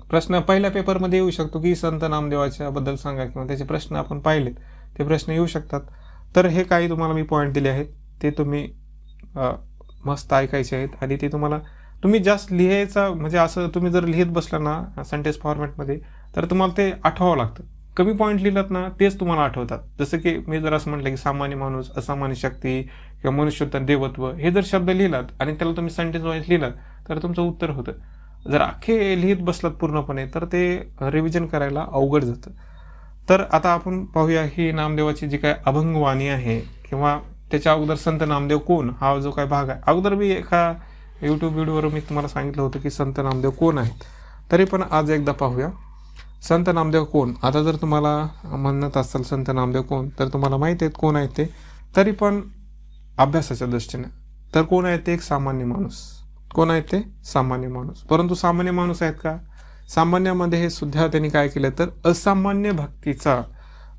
प्रश्न पहिल्या पेपरमध्ये येऊ शकतो की संत नामदेवाच्या बद्दल सांगा, किंवा त्याचे प्रश्न आपण पाहिलेत ते प्रश्न येऊ शकतात. तर हे काही तुम्हाला मी पॉईंट दिले आहेत, ते तुम्ही मस्त ऐकायचे आहेत आणि ते तुम्ही जास्त लिहायचं, म्हणजे असं तुम्ही जर लिहित बसला ना सेंटेन्स फॉर्मॅटमध्ये तर तुम्हाला ते आठवावं लागतं. कमी पॉईंट लिहिलात ना तेच तुम्हाला आठवतात. जसं की मी जर असं म्हटलं की सामान्य माणूस, असामान्य शक्ती किंवा मनुष्योत्तम देवत्व, हे जर शब्द लिहिलात आणि त्याला तुम्ही सेंटेन्स वाईज लिहिलात तर तुमचं उत्तर होतं. जर अख्खे लिहित बसलात पूर्णपणे तर ते रिव्हिजन करायला अवघड जातं. तर आता आपण पाहूया ही नामदेवाची जी काय अभंगवाणी आहे, किंवा त्याच्या अगोदर संत नामदेव कोण हा जो काय भाग आहे. अगोदर मी एका यूट्यूब व्हिडिओवर मी तुम्हाला सांगितलं होतं की संत नामदेव कोण आहेत, तरी पण आज एकदा पाहूया संत नामदेव कोण. आता जर तुम्हाला म्हणत असाल संत नामदेव कोण, तर तुम्हाला माहिती आहेत कोण आहेत ते, तरी पण अभ्यासाच्या दृष्टीने तर कोण आहे ते एक सामान्य माणूस, कोण आहेत ते? सामान्य माणूस. परंतु सामान्य माणूस आहेत का? सामान्यामध्ये हे सुद्धा त्यांनी काय केलं तर असामान्य भक्तीचा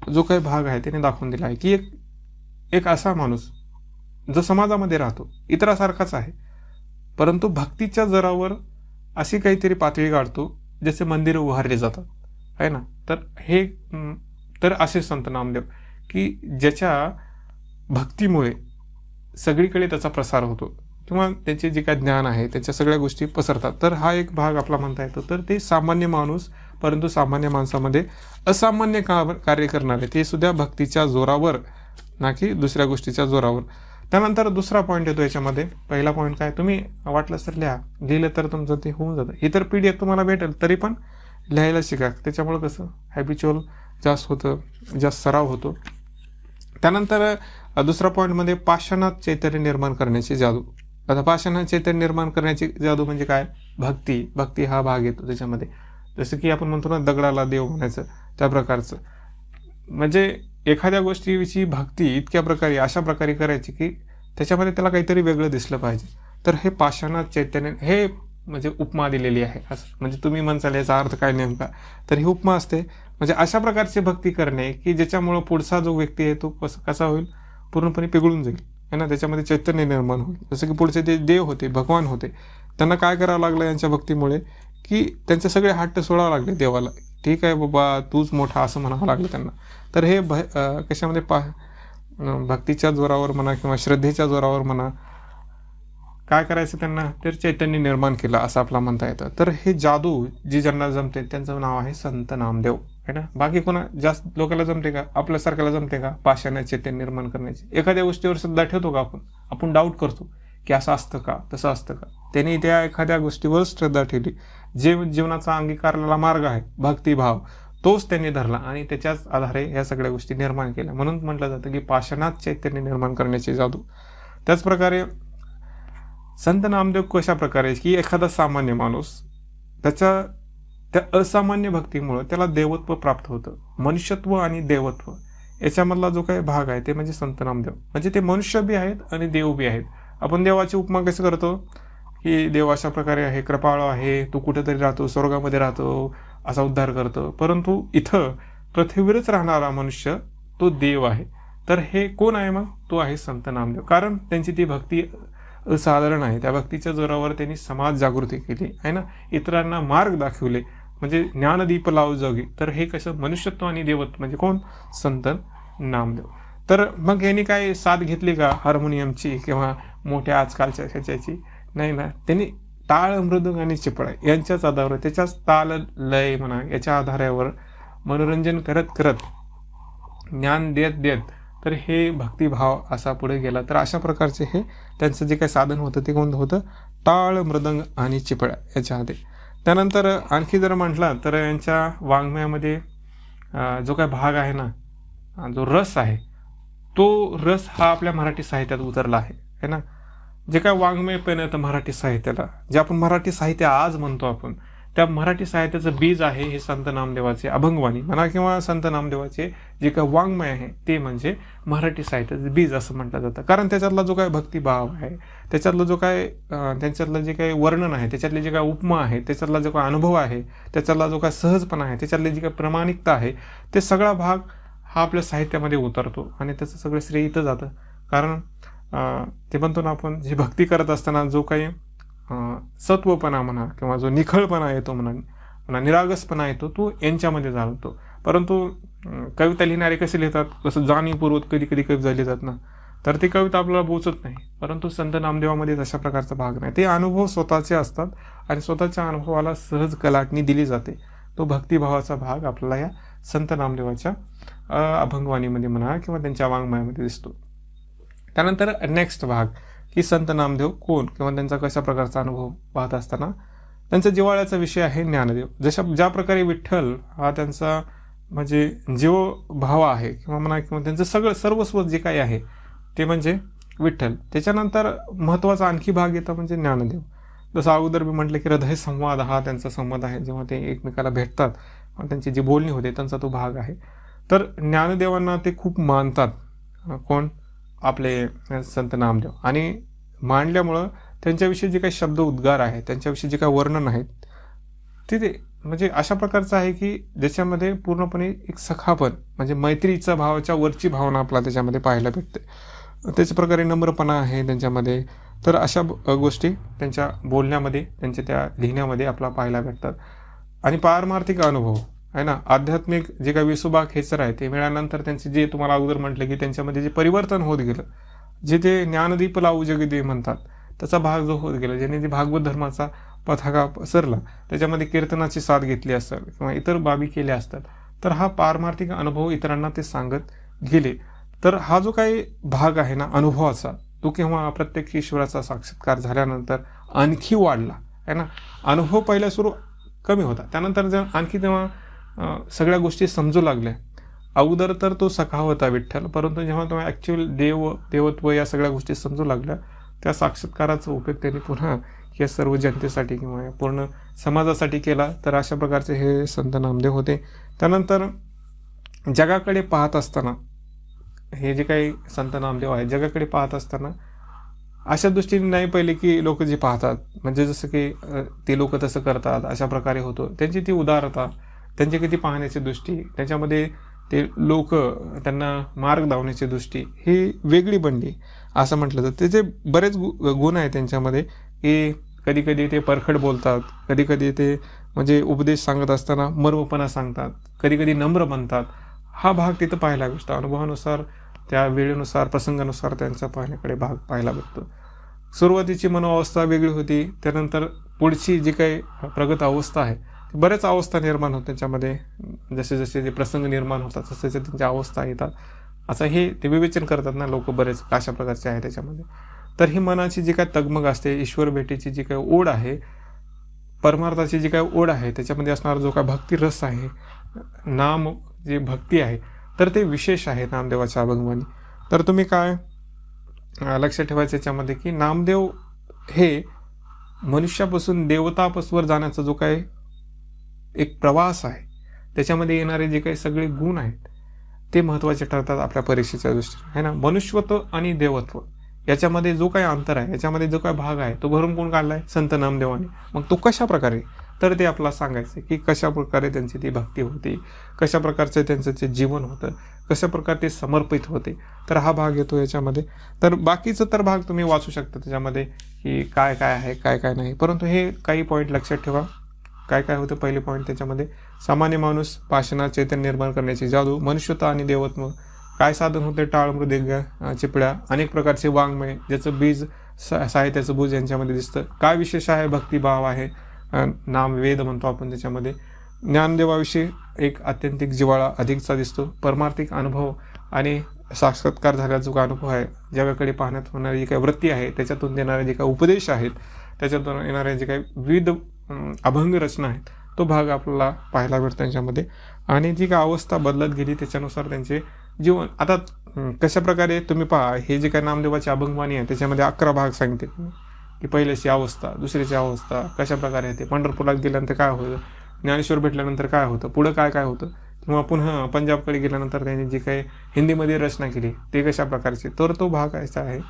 जो काही भाग आहे त्याने दाखवून दिला आहे की एक असा माणूस जो समाजामध्ये राहतो, इतरासारखाच आहे, परंतु भक्तीच्या जोरावर अशी काहीतरी पातळी गाठतो जसे मंदिर उभारले जातात, आहे ना. तर असे संत नामदेव की ज्याच्या भक्तीमुळे सगळीकडे त्याचा प्रसार होतो किंवा त्याचे जे काही ज्ञान आहे त्याच्या सगळ्या गोष्टी पसरतात. तर हा एक भाग आपला म्हणता येतो. तर ते सामान्य माणूस, परंतु सामान्य माणसामध्ये असामान्य कार्य करणारे, ते सुद्धा भक्तीच्या जोरावर, ना की दुसऱ्या गोष्टीच्या जोरावर. त्यानंतर दुसरा पॉईंट येतो याच्यामध्ये. पहिला पॉईंट काय, तुम्ही वाटलं तर लिहिलं तर तुमचं ते होऊन जातं. ही तर PDF तुम्हाला भेटेल, तरी पण लिहायला शिका. त्याच्यामुळं कसं हॅबिच्युअल जास्त होतं, जास्त सराव होतो. त्यानंतर दुसरा पॉईंटमध्ये पाषाणात चैतन्य निर्माण करण्याची जादू. आता पाषाणात चैतन्य निर्माण करण्याची जादू म्हणजे काय? भक्ती हा भाग येतो त्याच्यामध्ये. जसं की आपण म्हणतो ना दगडाला देव म्हणायचं, त्या प्रकारचं. म्हणजे एखाद्या गोष्टीविषयी भक्ती इतक्या प्रकारे, अशा प्रकारे करायची की त्याच्यामध्ये त्याला काहीतरी वेगळं दिसलं पाहिजे. तर हे पाषाणात चैतन्य, हे म्हणजे उपमा दिलेली आहे. असं म्हणजे तुम्ही म्हणसाल याचा अर्थ काय नेमका, तर ही उपमा असते. म्हणजे अशा प्रकारची भक्ती करणे की ज्याच्यामुळं पुढचा जो व्यक्ती आहे तो कसा होईल, पूर्णपणे पिघळून जाईल, है ना. त्याच्यामध्ये चैतन्य निर्माण होईल. जसं की पुढचे ते देव होते, भगवान होते, त्यांना काय करावं लागलं यांच्या भक्तीमुळे की त्यांचे सगळे हट्ट सोडावं लागले देवाला. ठीक आहे बाबा, तूच मोठा, असं म्हणावं लागलं त्यांना. तर हे कशामध्ये भक्तीच्या जोरावर म्हणा किंवा श्रद्धेच्या जोरावर म्हणा, काय करायचं त्यांना, तर चैतन्य निर्माण केलं असं आपला म्हणता येतं. तर हे जादू जी ज्यांना जमते त्यांचं नाव आहे संत नामदेव, है ना. बाकी कोणा जास्त लोकांना जमते का? आपल्यासारख्याला जमते का पाषाणात चैतन्य निर्माण करण्याची? एखाद्या गोष्टीवर श्रद्धा ठेवतो का आपण डाऊट करतो की असं असतं का, तसं असतं का? त्यांनी त्या एखाद्या गोष्टीवर श्रद्धा ठेवली. जे जीवनाचा अंगीकारलेला मार्ग आहे भक्तिभाव, तोच त्यांनी धरला आणि त्याच्याच आधारे ह्या सगळ्या गोष्टी निर्माण केल्या. म्हणून म्हटलं जातं की पाषाणात चैतन्य निर्माण करण्याची जादू. त्याचप्रकारे संत नामदेव कशा प्रकारे की एखादा सामान्य माणूस त्या असामान्य भक्तीमुळे त्याला देवत्व प्राप्त होतं. मनुष्यत्व आणि देवत्व याच्यामधला जो काही भाग आहे ते म्हणजे संत नामदेव. म्हणजे ते मनुष्य बी आहेत आणि देव बी आहेत. आपण देवाची उपमा कशी करतो की देव अशा प्रकारे आहे, कृपाळू आहे, तो कुठेतरी राहतो, स्वर्गामध्ये राहतो, असा उद्धार करतो. परंतु इथं पृथ्वीवरच राहणारा मनुष्य तो देव आहे. तर हे कोण आहे मग? तो आहे संत नामदेव. कारण त्यांची ती भक्ती असाधारण आहे. त्या भक्तीच्या जोरावर त्यांनी समाज जागृती केली, आहे ना. इतरांना मार्ग दाखवले, म्हणजे ज्ञानदीप लावू जगी. तर हे कसं मनुष्यत्व आणि देवत्व म्हणजे कोण? संत नामदेव. तर मग यांनी काय साथ घेतली का हार्मोनियमची किंवा मोठ्या आजकालच्या ह्याच्याची? नाही ना. त्यांनी टाळ, मृदंग आणि चिपळा यांच्याच आधारावर, त्याच्याच ताल लय म्हणा याच्या आधारावर मनोरंजन करत करत, ज्ञान देत तर हे भक्तिभाव असा पुढे गेला. तर अशा प्रकारचे हे त्यांचं जे काही साधन होतं ते कोणतं होतं? टाळ, मृदंग आणि चिपळ्या याच्या आधी. त्यानंतर आणखी जर म्हटलं तर यांच्या वाङ्मयामध्ये जो काही भाग आहे ना, जो रस आहे, तो रस हा आपल्या मराठी साहित्यात उतरला आहे ना. जे काय वाङ्मय पण येतं मराठी साहित्याला, जे आपण मराठी साहित्य आज म्हणतो आपण, त्या मराठी साहित्याचं बीज आहे हे संत नामदेवाचे अभंगवाणी म्हणा किंवा संत नामदेवाचे जे काय वाङ्मय आहे ते म्हणजे मराठी साहित्याचं बीज असं म्हटलं जातं. कारण त्याच्यातला जो काय भक्तिभाव आहे, त्याच्यातलं जो काय त्यांच्यातलं जे काही वर्णन आहे, त्याच्यातले जे काय उपमा आहे, त्याच्यातला जो काय अनुभव आहे, त्याच्यातला जो काय सहजपणा आहे, त्याच्यातली जी काय प्रामाणिकता आहे, ते सगळा भाग हा आपल्या साहित्यामध्ये उतरतो आणि त्याचं सगळं श्रेय इथं जातं. कारण ते म्हणतो ना आपण, जे भक्ती करत असताना जो काही सत्वपणा म्हणा किंवा जो निखळपणा येतो म्हणा, निरागसपणा येतो, तो यांच्यामध्ये जाणवतो. परंतु कविता लिहिणारे कसे लिहितात, कसं जाणीवपूर्वक कधी कधी कविता लिहितात ना, तर ती कविता आपल्याला पोचत नाही. परंतु संत नामदेवामध्ये तशा प्रकारचा भाग नाही. ते अनुभव स्वतःचे असतात आणि स्वतःच्या अनुभवाला सहज कलाटणी दिली जाते. तो भक्तिभावाचा भाग आपल्याला या संत नामदेवाच्या अभंगवाणीमध्ये म्हणा किंवा त्यांच्या वाङ्मयामध्ये दिसतो. त्यानंतर नेक्स्ट भाग की संत नामदेव कोण किंवा त्यांचा कशा प्रकारचा अनुभव पाहत असताना त्यांचा जिव्हाळ्याचा विषय आहे ज्ञानदेव. ज्या प्रकारे विठ्ठल हा त्यांचा म्हणजे जीव भाव आहे किंवा म्हणा किंवा त्यांचं सगळं सर्वस्व जे काही आहे ते म्हणजे विठ्ठल. त्याच्यानंतर महत्त्वाचा आणखी भाग येतो म्हणजे ज्ञानदेव. जसं अगोदर मी म्हटलं की हृदय संवाद हा त्यांचा संवाद आहे, जेव्हा ते एकमेकाला भेटतात त्यांची जी बोलणी होते त्यांचा तो भाग आहे. तर ज्ञानदेवांना ते खूप मानतात, कोण? आपले संत नामदेव. आणि मांडल्यामुळं त्यांच्याविषयी जे काही शब्द उद्गार आहेत, त्यांच्याविषयी जे काही वर्णन आहेत ते म्हणजे अशा प्रकारचं आहे की ज्याच्यामध्ये पूर्णपणे एक सखापण म्हणजे मैत्रीचा भावाच्या वरची भावना आपला त्याच्यामध्ये पाहायला भेटते. त्याच प्रकारे नम्रपणा आहे त्यांच्यामध्ये. तर अशा गोष्टी त्यांच्या बोलण्यामध्ये, त्यांच्या त्या लिहिण्यामध्ये आपल्याला पाहायला भेटतात. आणि पारमार्थिक अनुभव आहे ना, आध्यात्मिक जे काही विसुबा खेचर आहे ते मिळाल्यानंतर त्यांचे जे तुम्हाला अगोदर म्हटलं की त्यांच्यामध्ये जे परिवर्तन होत गेलं, जे ते ज्ञानदीप लावू जगदे म्हणतात त्याचा भाग जो होत गेला, ज्याने जे भागवत धर्माचा पताका पसरला, त्याच्यामध्ये कीर्तनाची साथ घेतली असेल किंवा इतर बाबी केल्या असतात, तर हा पारमार्थिक अनुभव इतरांना ते सांगत गेले. तर हा जो काही भाग आहे ना अनुभवाचा, तो केव्हा प्रत्यक्ष ईश्वराचा साक्षात्कार झाल्यानंतर आणखी वाढला आहे ना. अनुभव पहिला सुरू कमी होता, त्यानंतर जेव्हा आणखी तेव्हा सगळ्या गोष्टी समजू लागल्या. अगोदर तर तो सखा होता विठ्ठल, परंतु जेव्हा तेव्हा ॲक्च्युअल देवत्व या सगळ्या गोष्टी समजू लागल्या, त्या साक्षात्काराचा उपयोग त्यांनी पुन्हा या सर्व जनतेसाठी किंवा पूर्ण समाजासाठी केला. तर अशा प्रकारचे हे संत नामदेव होते. त्यानंतर जगाकडे पाहत असताना, हे जे काही संत नामदेव आहेत जगाकडे पाहत असताना अशा दृष्टीने नाही पहिले की लोक जे पाहतात म्हणजे जसं की ते लोक तसं करतात अशा प्रकारे होतो, त्यांची ती उदारता, त्यांची किती पाहण्याची दृष्टी, त्याच्यामध्ये ते लोक त्यांना मार्ग दावण्याची दृष्टी ही वेगळी बनली असं म्हटलं जातं. त्याचे बरेच गुण आहेत त्यांच्यामध्ये की कधी कधी ते परखड बोलतात, कधी कधी ते म्हणजे उपदेश सांगत असताना मर्मपणा सांगतात, कधी कधी नम्र बनतात. हा भाग तिथं पाहायला भेटतो. अनुभवानुसार, त्या वेळेनुसार, प्रसंगानुसार त्यांचा पाहण्याकडे भाग पाहायला भेटतो. सुरुवातीची मनोअवस्था वेगळी होती, त्यानंतर पुढची जी काही प्रगत अवस्था आहे, बऱ्याच अवस्था निर्माण होतात त्याच्यामध्ये. जसे जसे जे प्रसंग निर्माण होतात तसे तसे त्यांच्या अवस्था येतात. असं हे ते विवेचन करतात ना लोक बरेच अशा प्रकारचे आहे त्याच्यामध्ये. तर ही मनाची जी काही तगमग असते, ईश्वर भेटीची जी काही ओढ आहे, परमार्थाची जी काही ओढ आहे, त्याच्यामध्ये असणारा जो काही भक्ती रस आहे, नाम जे भक्ती आहे, तर ते विशेष आहे नामदेवाच्या अभंगवाणी. तर तुम्ही काय लक्षात ठेवायचं याच्यामध्ये की नामदेव हे मनुष्यापासून देवतापासवर जाण्याचा जो काही एक प्रवास आहे, त्याच्यामध्ये येणारे जे काही सगळे गुण आहेत ते महत्त्वाचे ठरतात आपल्या परीक्षेच्या दृष्टीने आहे ना. मनुष्यत्व आणि देवत्व याच्यामध्ये जो काही अंतर आहे, याच्यामध्ये जो काही भाग आहे, तो भरून कोण काढलाय? संत नामदेवाने. मग तो कशा प्रकारे, तर ते आपल्याला सांगायचं की कशा प्रकारे त्यांची ती भक्ती होती, कशा प्रकारचे त्यांचं ते जीवन होतं, कशा प्रकारे ते समर्पित होते. तर हा भाग येतो याच्यामध्ये. तर बाकीचं तर भाग तुम्ही वाचू शकता त्याच्यामध्ये की काय काय आहे, काय काय नाही, परंतु हे काही पॉईंट लक्षात ठेवा. काय काय होतं? पहिले पॉईंट त्याच्यामध्ये सामान्य माणूस, पाषाणात चैतन्य निर्माण करण्याची जादू, मनुष्यता आणि देवत्व, काय साधन होते? टाळ, मृदंग, चिपळ्या, अनेक प्रकारचे वाङ्मय ज्याचं बीज साहित्याचं भूज यांच्यामध्ये दिसतं. काय विशेष आहे? भक्तिभाव आहे, नाम वेद म्हणतो आपण त्याच्यामध्ये. ज्ञानदेवाविषयी एक आत्यंतिक जिव्हाळा अधिकचा दिसतो. परमार्थिक अनुभव आणि साक्षात्कार झाल्याचा जो अनुभव आहे, जगाकडे पाहण्यात होणारी जी काही वृत्ती आहे, त्याच्यातून देणारे जे काही उपदेश आहेत, त्याच्यातून येणारे जे काही विविध अभंग रचना आहेत, तो भाग आपल्याला पाहायला भेटतो त्यांच्यामध्ये. आणि जी काही अवस्था बदलत गेली त्याच्यानुसार त्यांचे जीवन. आता कशा प्रकारे तुम्ही पहा, हे जे काही नामदेवाची अभंगवाणी आहे त्याच्यामध्ये 11 भाग सांगते की पहिल्याची अवस्था, दुसरीची अवस्था, कशा प्रकारे येते, पंढरपुरात गेल्यानंतर काय होतं, ज्ञानेश्वर भेटल्यानंतर काय होतं, पुढं काय काय होतं, किंवा पुन्हा पंजाबकडे गेल्यानंतर त्यांनी जी काही हिंदीमध्ये रचना केली ते कशा प्रकारचे, तर तो भाग असा आहे.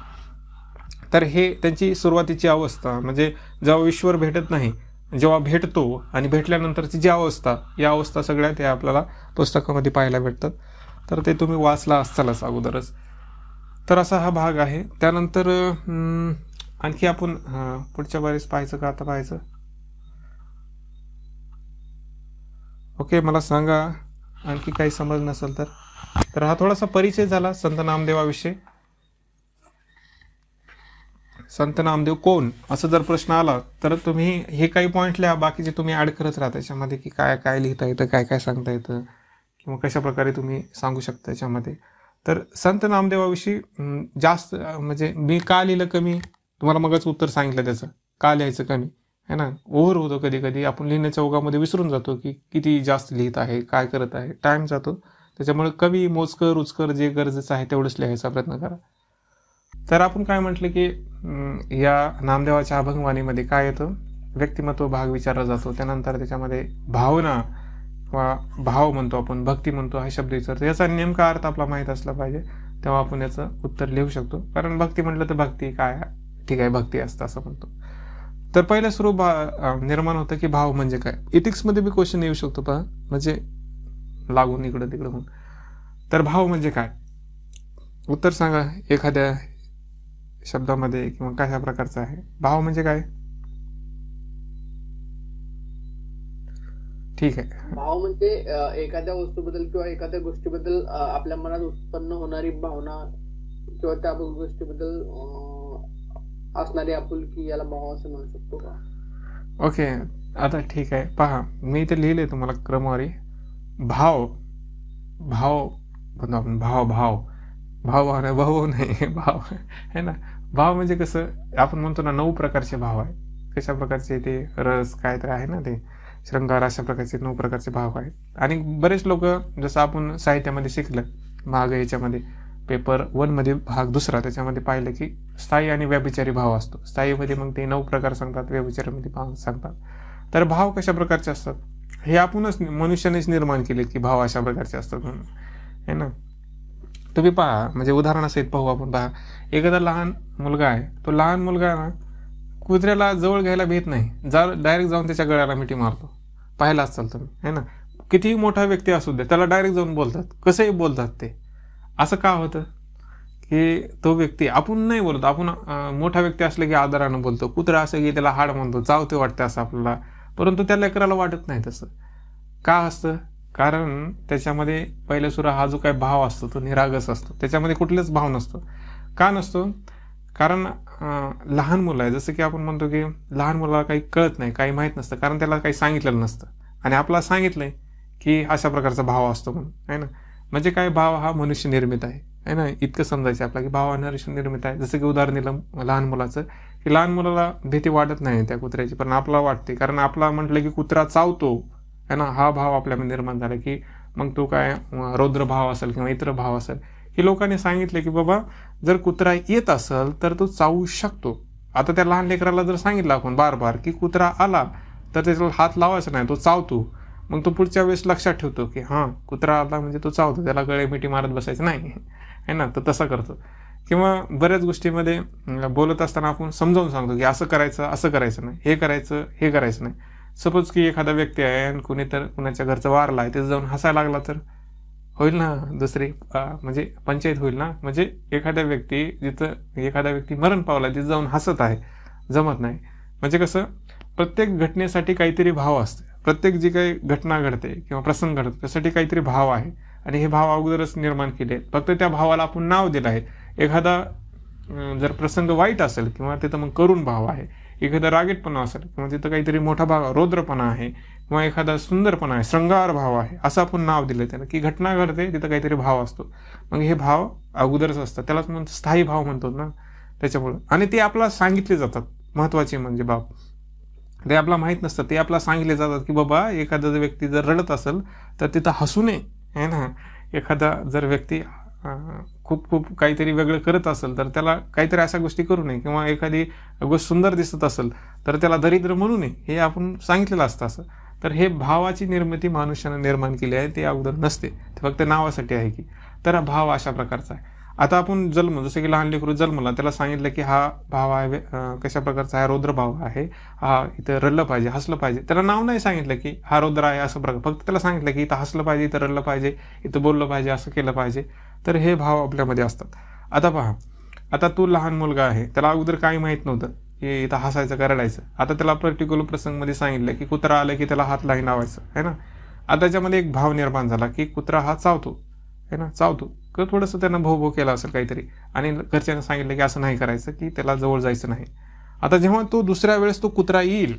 तर हे त्यांची सुरुवातीची अवस्था म्हणजे जेव्हा ईश्वर भेटत नाही, जेव्हा भेटतो आणि भेटल्यानंतरची जी अवस्था, या अवस्था सगळ्या त्या आपल्याला पुस्तकामध्ये पाहायला भेटतात. तर ते तुम्ही वाचला असतालच अगोदरच. तर असा हा भाग आहे. त्यानंतर आणखी आपण पुढच्या बारीस पाहायचं का आता पाहायचं? ओके, मला सांगा आणखी काही समज नसेल तर. तर हा थोडासा परिचय झाला संत नामदेवाविषयी. संत नामदेव कोण असं जर प्रश्न आला तर तुम्ही हे काही पॉईंट लिहा, बाकीचे तुम्ही ऍड करत राहा त्याच्यामध्ये की काय काय लिहिता येतं, काय काय सांगता येतं, किंवा कशा प्रकारे तुम्ही सांगू शकता याच्यामध्ये. तर संत नामदेवाविषयी जास्त म्हणजे मी का लिहिलं कमी, तुम्हाला मगच उत्तर सांगितलं त्याचं. का लिहायचं कमी आहे ना, ओव्हर होतो कधी कधी, आपण लिहिण्याच्या ओघामध्ये विसरून जातो की किती जास्त लिहित आहे, काय करत आहे, टाइम जातो. त्याच्यामुळे कमी, मोजकर, उचकर जे गरजेचं आहे तेवढंच लिहायचा प्रयत्न करा. तर आपण काय म्हटलं की या नामदेवाच्या अभंगवाणीमध्ये काय येतं, व्यक्तिमत्व भाग विचारला जातो. त्यानंतर त्याच्यामध्ये भावना किंवा भाव म्हणतो आपण, भक्ती म्हणतो, हा शब्द विचारतो. याचा नेमका अर्थ आपला माहीत असला पाहिजे, तेव्हा आपण याचं उत्तर लिहू शकतो. कारण भक्ती म्हटलं तर भक्ती काय ठीक आहे, भक्ती असतं असं म्हणतो. तर पहिलं स्वरूप निर्माण होतं की भाव म्हणजे काय. इथिक्समध्ये बी क्वेश्चन येऊ शकतो पहा, म्हणजे लागून इकडं तिकडं होऊन. तर भाव म्हणजे काय, उत्तर सांगा एखाद्या शब्दामध्ये किंवा कशा प्रकारचा आहे भाव म्हणजे काय. ठीक आहे, भाव म्हणजे एखाद्या वस्तूबद्दल किंवा एखाद्या गोष्टीबद्दल आपल्या मनात उत्पन्न होणारी भावना किंवा त्या गोष्टीबद्दल असणारी आपुलकी, याला भाव असं म्हणू शकतो का. ओके. आता ठीक आहे, पहा मी इथे लिहिले तुम्हाला क्रमवारी. भाव भाव म्हणतो आपण, भाव भाव भाव भाऊ नाही भाव है ना. भाव म्हणजे कसं आपण म्हणतो ना 9 प्रकारचे भाव आहे. कशा प्रकारचे ते, रस काय तर आहे ना, ते शृंगार, अशा प्रकारचे 9 प्रकारचे भाव आहेत. आणि बरेच लोक, जसं आपण साहित्यामध्ये शिकलं माग याच्यामध्ये पेपर 1 मध्ये भाग 2 त्याच्यामध्ये पाहिलं की स्थायी आणि व्यभिचारी भाव असतो. स्थायीमध्ये मग ते 9 प्रकार सांगतात, व्यभिचारीमध्ये भाव सांगतात. तर भाव कशा प्रकारचे असतात हे आपणच मनुष्यानेच निर्माण केले की भाव अशा प्रकारचे असतात म्हणून, है ना. तुम्ही पहा, म्हणजे उदाहरणासहित पाहू आपण. पहा, एखादा लहान मुलगा आहे, तो लहान मुलगा ना कुत्र्याला जवळ घ्यायला भीत नाही, डायरेक्ट जाऊन त्याच्या गळ्याला मिठी मारतो. पाहिला असाल तुम्ही, है ना. कितीही मोठा व्यक्ती असू दे, त्याला डायरेक्ट जाऊन बोलतात, कसंही बोलतात ते. असं का होतं की तो व्यक्ती, आपण नाही बोलतो, आपण मोठा व्यक्ती असले की आदरानं बोलतो. कुत्रा असं की त्याला हाड म्हणतो, चावते वाटतं असं आपल्याला, परंतु त्या लेकराला वाटत नाही तसं. का असतं, कारण त्याच्यामध्ये पहिला सुरा हा जो काही भाव असतो तो निरागस असतो, त्याच्यामध्ये कुठलेच भाव नसतो. का नसतो, कारण लहान मुलं आहे, जसं की आपण म्हणतो की लहान मुलाला काही कळत नाही, काही माहीत नसतं, कारण त्याला काही सांगितलेलं नसतं. आणि आपल्याला सांगितलंय की अशा प्रकारचा भाव असतो म्हणून, आहे ना. म्हणजे काय, भाव हा मनुष्य निर्मित आहे ना. इतकं समजायचं आपल्याला की भाव हा मनुष्य निर्मित आहे. जसं की उदाहरण दिलं लहान मुलाचं, की लहान मुलाला भीती वाटत नाही त्या कुत्र्याची, पण आपल्याला वाटते, कारण आपला म्हटलं की कुत्रा चावतो, है ना. हा भाव आपल्यामध्ये निर्माण झाला की मग तो काय रौद्र भाव असेल किंवा इतर भाव असेल, की लोकांनी सांगितले की बाबा जर कुत्रा येत असेल तर तो चावू शकतो. आता त्या लहान लेकराला जर सांगितलं आपण बार बार की कुत्रा आला तर त्याच्याला हात लावायचा नाही, तो चावतो, मग तो पुढच्या वेळेस लक्षात ठेवतो की हां कुत्रा आला म्हणजे तो चावतो, त्याला गळे मिठी मारत बसायचं नाही, है ना. तर तसं करतो. किंवा बऱ्याच गोष्टीमध्ये बोलत असताना आपण समजावून सांगतो की असं करायचं, असं करायचं नाही, हे करायचं, हे करायचं नाही. सपोज की एखादा व्यक्ती आहे आणि कुणी तर कुणाच्या घरचं वारला आहे, तिथं जाऊन हसायला लागला तर होईल ना दुसरी म्हणजे पंचायत होईल ना. म्हणजे एखादा व्यक्ती मरण पावला तिथं जाऊन हसत आहे, जमत नाही. म्हणजे कसं, प्रत्येक घटनेसाठी काहीतरी भाव असते. प्रत्येक जी काही घटना घडते किंवा प्रसंग घडतो त्यासाठी काहीतरी भाव आहे, आणि हे भाव अगोदरच निर्माण केले आहेत. फक्त त्या भावाला आपण नाव दिलं आहे. एखादा जर प्रसंग वाईट असेल किंवा तिथं मग करुण भाव आहे, एखादा रागीटपणा असेल किंवा तिथं काहीतरी मोठा भाव रौद्रपणा आहे, किंवा एखादा सुंदरपणा आहे, श्रृंगार भाव आहे, असं आपण नाव दिलं त्याला की घटना घडते तिथं काहीतरी भाव असतो. मग हे भाव अगोदरच असतात, त्यालाच म्हणतो स्थायी भाव म्हणतो ना त्याच्यामुळं. आणि ते आपल्याला सांगितले जातात, महत्वाचे म्हणजे बाब ते आपल्याला माहीत नसतं, ते आपल्याला सांगितले जातात की बाबा एखादा व्यक्ती जर रडत असेल तर तिथं हसू नये, है ना. एखादा जर व्यक्ती खूप खूप काहीतरी वेगळं करत असेल तर त्याला काहीतरी अशा गोष्टी करू नये, किंवा एखादी गोष्ट सुंदर दिसत असेल तर त्याला दरिद्र म्हणू नये, हे आपण सांगितलेलं असतं असं. तर हे भावाची निर्मिती मनुष्यानं निर्माण केली आहे, ते अगोदर नसते, ते फक्त नावासाठी आहे की. तर हा भाव अशा प्रकारचा आहे. आता आपण जसं की लहान लेकरू जन्मला, त्याला सांगितलं की हा भाव आहे कशा प्रकारचा आहे, रौद्र भाव आहे, हा इथं रडलं पाहिजे, हसलं पाहिजे. त्याला नाव नाही सांगितलं की हा रौद्र आहे असं प्रकार, फक्त त्याला सांगितलं की इथं हसलं पाहिजे, इथं रडलं पाहिजे, इथं बोललं पाहिजे, असं केलं पाहिजे. तर हे भाव आपल्यामध्ये असतात. आता पहा, आता तू लहान मुलगा आहे, त्याला अगोदर काही माहीत नव्हतं की इथं हसायचं का रडायचं. आता त्याला पर्टिक्युलर प्रसंगमध्ये सांगितलं की कुत्रा आलं की त्याला हात नाही लावायचं, है ना. आता त्याच्यामध्ये एक भाव निर्माण झाला की कुत्रा हा चावतो, है ना, चावतो. थोडंसं त्यानं भो केला असेल काहीतरी, आणि घरच्यांना सांगितलं की असं नाही करायचं, की त्याला जवळ जायचं नाही. आता जेव्हा तो दुसऱ्या वेळेस तो कुत्रा येईल,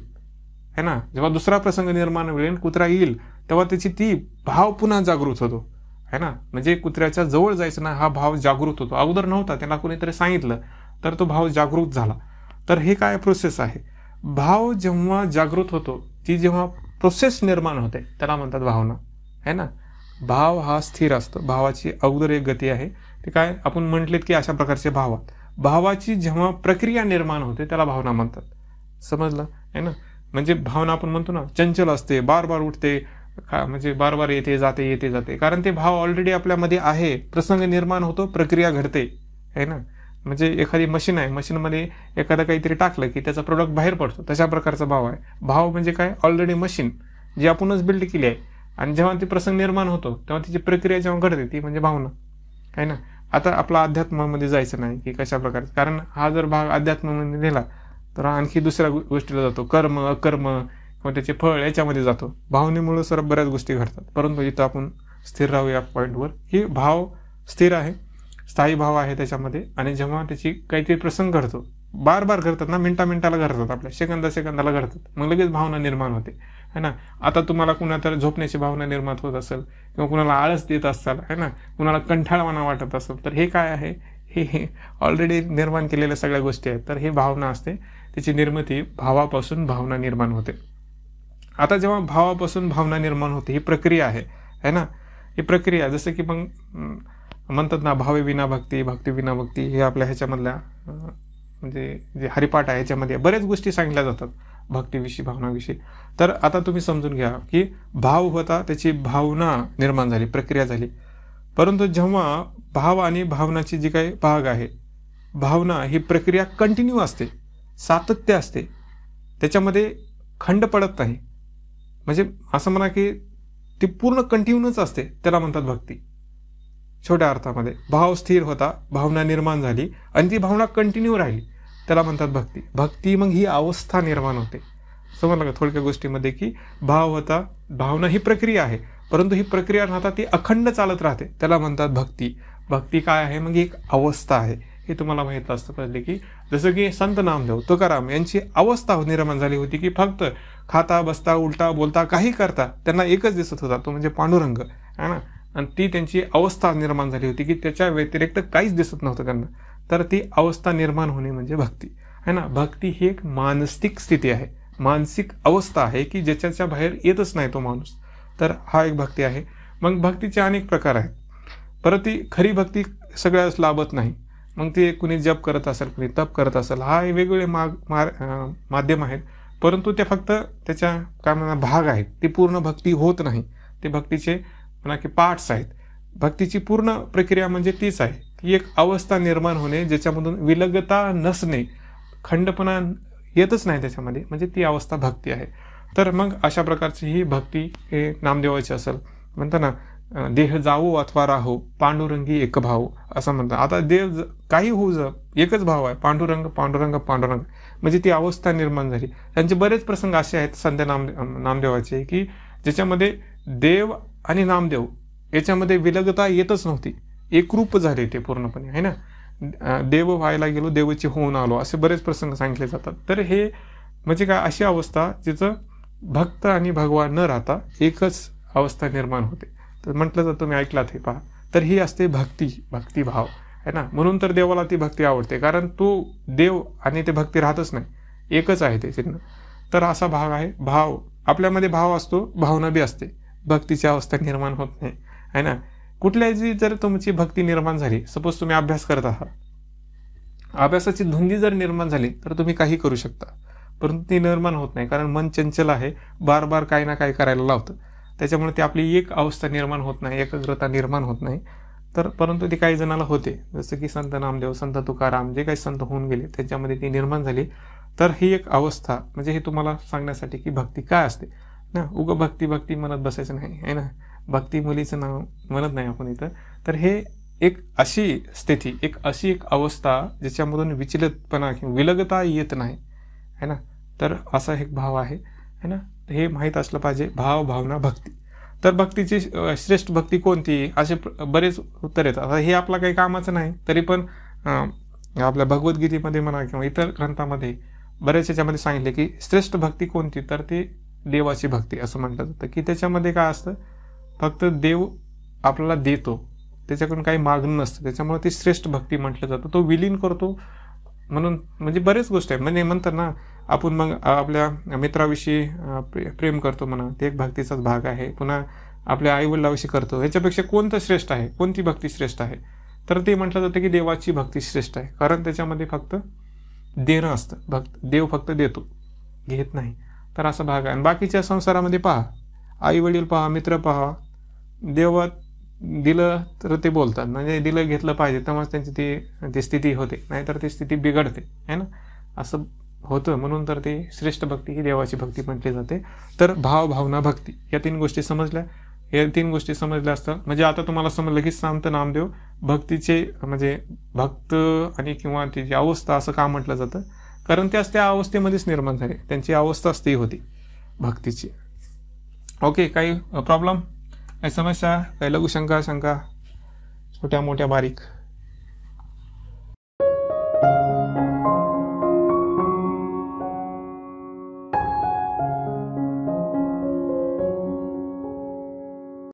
है ना, जेव्हा दुसरा प्रसंग निर्माण होईल, कुत्रा येईल, तेव्हा त्याची ती भाव पुन्हा जागृत होतो, है ना. म्हणजे कुत्र्याच्या जवळ जायचं नाही हा भाव जागृत होतो. अगोदर नव्हता, त्याला कोणीतरी सांगितलं तर तो भाव जागृत झाला. तर हे काय प्रोसेस आहे. भाव जेव्हा जागृत होतो, ती जेव्हा प्रोसेस निर्माण होते त्याला म्हणतात भावना, है ना. भाव हा स्थिर असतो, भावाची अगोदर एक गती आहे, ते काय आपण म्हटलेत की अशा प्रकारचे भावात भावाची जेव्हा प्रक्रिया निर्माण होते त्याला भावना म्हणतात. समजलं, है ना. म्हणजे भावना आपण म्हणतो ना चंचल असते, बार बार उठते, म्हणजे बार बार येते जाते, कारण ते भाव ऑलरेडी आपल्यामध्ये आहे. प्रसंग निर्माण होतो, प्रक्रिया घडते, है ना. म्हणजे एखादी मशीन आहे, मशीनमध्ये एखादं काहीतरी टाकलं की त्याचा प्रोडक्ट बाहेर पडतो, तशा प्रकारचा भाव आहे. भाव म्हणजे काय, ऑलरेडी मशीन जी आपणच बिल्ड केली आहे आणि जेव्हा ती प्रसंग निर्माण होतो तेव्हा तिची प्रक्रिया जेव्हा घडते ती म्हणजे भावना आहे ना. आता आपला अध्यात्मामध्ये जायचं नाही की कशा प्रकारे, कारण हा जर भाग अध्यात्मामध्ये नेला तर आणखी दुसऱ्या गोष्टीला जातो, कर्म अकर्म किंवा त्याचे फळ याच्यामध्ये जातो. भावनेमुळे सर बऱ्याच गोष्टी घडतात. परंतु इथं आपण स्थिर राहू या पॉईंटवर की भाव स्थिर आहे, स्थायी भाव आहे त्याच्यामध्ये. आणि जेव्हा त्याची काहीतरी प्रसंग घडतो, बार बार घडतात ना, मिनिटाला घडतात, आपल्या सेकंदाला घडतात, मग लगेच भावना निर्माण होते है ना. आता तुम्हाला कुणा तर झोपण्याची भावना निर्माण होत असेल किंवा कुणाला आळस देत असाल है ना, कुणाला कंठाळवाना वाटत असेल, तर हे काय आहे, हे ऑलरेडी निर्माण केलेल्या सगळ्या गोष्टी आहेत. तर हे भावना असते, त्याची निर्मिती भावापासून भावना निर्माण होते. आता जेव्हा भावापासून भावना निर्माण होते, ही प्रक्रिया आहे ना, ही प्रक्रिया जसं की मग म्हणतात ना, भावे विना भक्ती, भक्ती विना भक्ती, हे आपल्या ह्याच्यामधल्या म्हणजे जे हरिपाठ आहे ह्याच्यामध्ये बऱ्याच गोष्टी सांगितल्या जातात भक्तीविषयी, भावनाविषयी. तर आता तुम्ही समजून घ्या की भाव होता, त्याची भावना निर्माण झाली, प्रक्रिया झाली. परंतु जेव्हा भाव आणि भावनाची जी काही भाग आहे, भावना ही प्रक्रिया कंटिन्यू असते, सातत्य असते, त्याच्यामध्ये खंड पडत नाही. म्हणजे असं म्हणा की ती पूर्ण कंटिन्यूच असते, त्याला म्हणतात भक्ती. छोट्या अर्थामध्ये भाव स्थिर होता, भावना निर्माण झाली आणि ती भावना कंटिन्यू राहिली, त्याला म्हणतात भक्ती. भक्ती मग ही अवस्था निर्माण होते. समजलं का थोडक्या गोष्टीमध्ये, की भाव होता, भावना ही प्रक्रिया आहे, परंतु ही प्रक्रिया राहता ती अखंड चालत राहते, त्याला म्हणतात भक्ती. भक्ती काय आहे, मग एक अवस्था आहे, हे तुम्हाला माहित असतं पाहिजे. की जसं की संत नामदेव, तुकाराम यांची अवस्था निर्माण झाली होती की फक्त खाता बसता उलटा बोलता काही करता त्यांना एकच दिसत होता, तो म्हणजे पांडुरंग है ना. आणि ती त्यांची अवस्था निर्माण झाली होती की त्याच्या व्यतिरिक्त काहीच दिसत नव्हतं त्यांना. तर ती अवस्था निर्माण होणे म्हणजे भक्ती है ना. भक्ती ही एक मानसिक स्थिती आहे, मानसिक अवस्था आहे की ज्याच्या बाहेर येतच नाही तो माणूस. तर हा एक भक्ती आहे. मग भक्तीचे अनेक प्रकार आहेत, परत ती खरी भक्ती सगळ्याच लाभत नाही. मग ते कुणी जप करत असेल, कुणी तप करत असेल, हा वेगवेगळे माध्यम आहेत, परंतु ते फक्त त्याच्या काय म्हणा भाग आहेत, ती पूर्ण भक्ती होत नाही. ते भक्तीचे म्हणा की पार्ट्स आहेत. भक्तीची पूर्ण प्रक्रिया म्हणजे तीच आहे की एक अवस्था निर्माण होणे, ज्याच्यामधून विलगता नसणे, खंडपणा येतच नाही त्याच्यामध्ये, म्हणजे ती अवस्था भक्ती आहे. तर मग अशा प्रकारची ही भक्ती हे नामदेवाची असेल. म्हणतात ना, देह जावो अथवा राहो, पांडुरंगी एक भाव, असं म्हणतात. आता देव काही होऊ जा, एकच भाव आहे, पांडुरंग पांडुरंग पांडुरंग, म्हणजे ती अवस्था निर्माण झाली. त्यांचे बरेच प्रसंग असे आहेत संत नामदेवाचे की ज्याच्यामध्ये देव आणि नामदेव याच्यामध्ये विलगता येतच नव्हती, एकरूप झाले ते पूर्णपणे आहे ना. देव व्हायला गेलो, देवची होऊन आलो, असे बरेच प्रसंग सांगितले जातात. तर हे म्हणजे काय, अशी अवस्था जिचं भक्त आणि भगवान न राहता एकच अवस्था निर्माण होते. तर म्हटलं तर तुम्ही ऐकलात हे पहा. तर ही असते भक्ती, भक्तिभाव है ना. म्हणून तर देवाला ती भक्ती आवडते, कारण तो देव आणि ते भक्ती राहतच नाही, एकच आहे ते चिन्ह. तर असा भाग आहे. भाव आपल्यामध्ये भाव असतो, भावना बी असते, भक्तीची अवस्था निर्माण होत नाही है ना. कुठल्याही जर तुमची भक्ती निर्माण झाली, सपोज तुम्ही अभ्यास करत आहात, अभ्यासाची धुंदी जर निर्माण झाली तर तुम्ही काही करू शकता, परंतु ती निर्माण होत नाही, कारण मन चंचल आहे, बार बार काही ना काही करायला लावतं. त्याच्यामुळे ती आपली एक अवस्था निर्माण होत नाही, एकाग्रता निर्माण होत नाही. तर परंतु ती काही जणाला होते, जसं की संत नामदेव, संत तुकाराम, जे काही संत होऊन गेले त्याच्यामध्ये ती निर्माण झाली. तर ही एक अवस्था, म्हणजे हे तुम्हाला सांगण्यासाठी की भक्ती काय असते ना. उग भक्ती भक्ती म्हणत बसायचं नाही आहे ना, भक्ती मुलीचं नाव म्हणत नाही आपण इथं. तर हे एक अशी स्थिती, एक अशी एक अवस्था ज्याच्यामधून विचलितपणा किंवा विलगता येत नाही है ना. तर असा एक भाव आहे है ना. हे माहीत असलं पाहिजे, भाव भावना भक्ती. तर भक्तीची श्रेष्ठ भक्ती कोणती, असे बरेच उत्तर येतात. आता हे आपला काही कामाचं नाही, तरी पण आपल्या भगवद्गीतेमध्ये म्हणा किंवा इतर ग्रंथामध्ये बरेच याच्यामध्ये सांगितले की श्रेष्ठ भक्ती कोणती, तर ती देवाची भक्ती असं म्हटलं जातं. की त्याच्यामध्ये काय असतं, फक्त देव आपल्याला देतो, त्याच्याकडून काही मागणं नसतं, त्याच्यामुळे ती श्रेष्ठ भक्ती म्हटलं जातं. तो विलीन करतो म्हणून, म्हणजे बरेच गोष्टी आहेत. म्हणजे म्हणतात ना, आपण मग आपल्या मित्राविषयी प्रेम करतो म्हणा, ते एक भक्तीचाच भाग आहे. पुन्हा आपल्या आईवडिलाविषयी करतो, ह्याच्यापेक्षा कोणतं श्रेष्ठ आहे, कोणती भक्ती श्रेष्ठ आहे, तर ते म्हटलं जातं की देवाची भक्ती श्रेष्ठ आहे. कारण त्याच्यामध्ये फक्त देणं असतं, देव फक्त देतो, घेत नाही. तर असा भाग आहे. आणि बाकीच्या संसारामध्ये पहा, आई वडील पहा, मित्र पहा, दिलं तर ते बोलतात, म्हणजे दिलं घेतलं पाहिजे तेव्हाच त्यांची ती स्थिती होते, नाहीतर ती स्थिती बिघडते आहे ना, असं होतं. म्हणून तर ते श्रेष्ठ भक्ती ही देवाची भक्ती म्हटली जाते. तर भाव, भावना, भक्ती या 3 गोष्टी समजल्या. या 3 गोष्टी समजल्या असतात म्हणजे आता तुम्हाला समजलं की संत नामदेव भक्तीचे म्हणजे भक्त आणि किंवा त्याची अवस्था असं का म्हटलं जातं, कारण त्या अवस्थेमध्येच निर्माण झाले, त्यांची अवस्थाच ती होती भक्तीची. ओके, काही प्रॉब्लेम, काही समस्या, काही लघुशंका, शंका, छोट्या मोठ्या बारीक?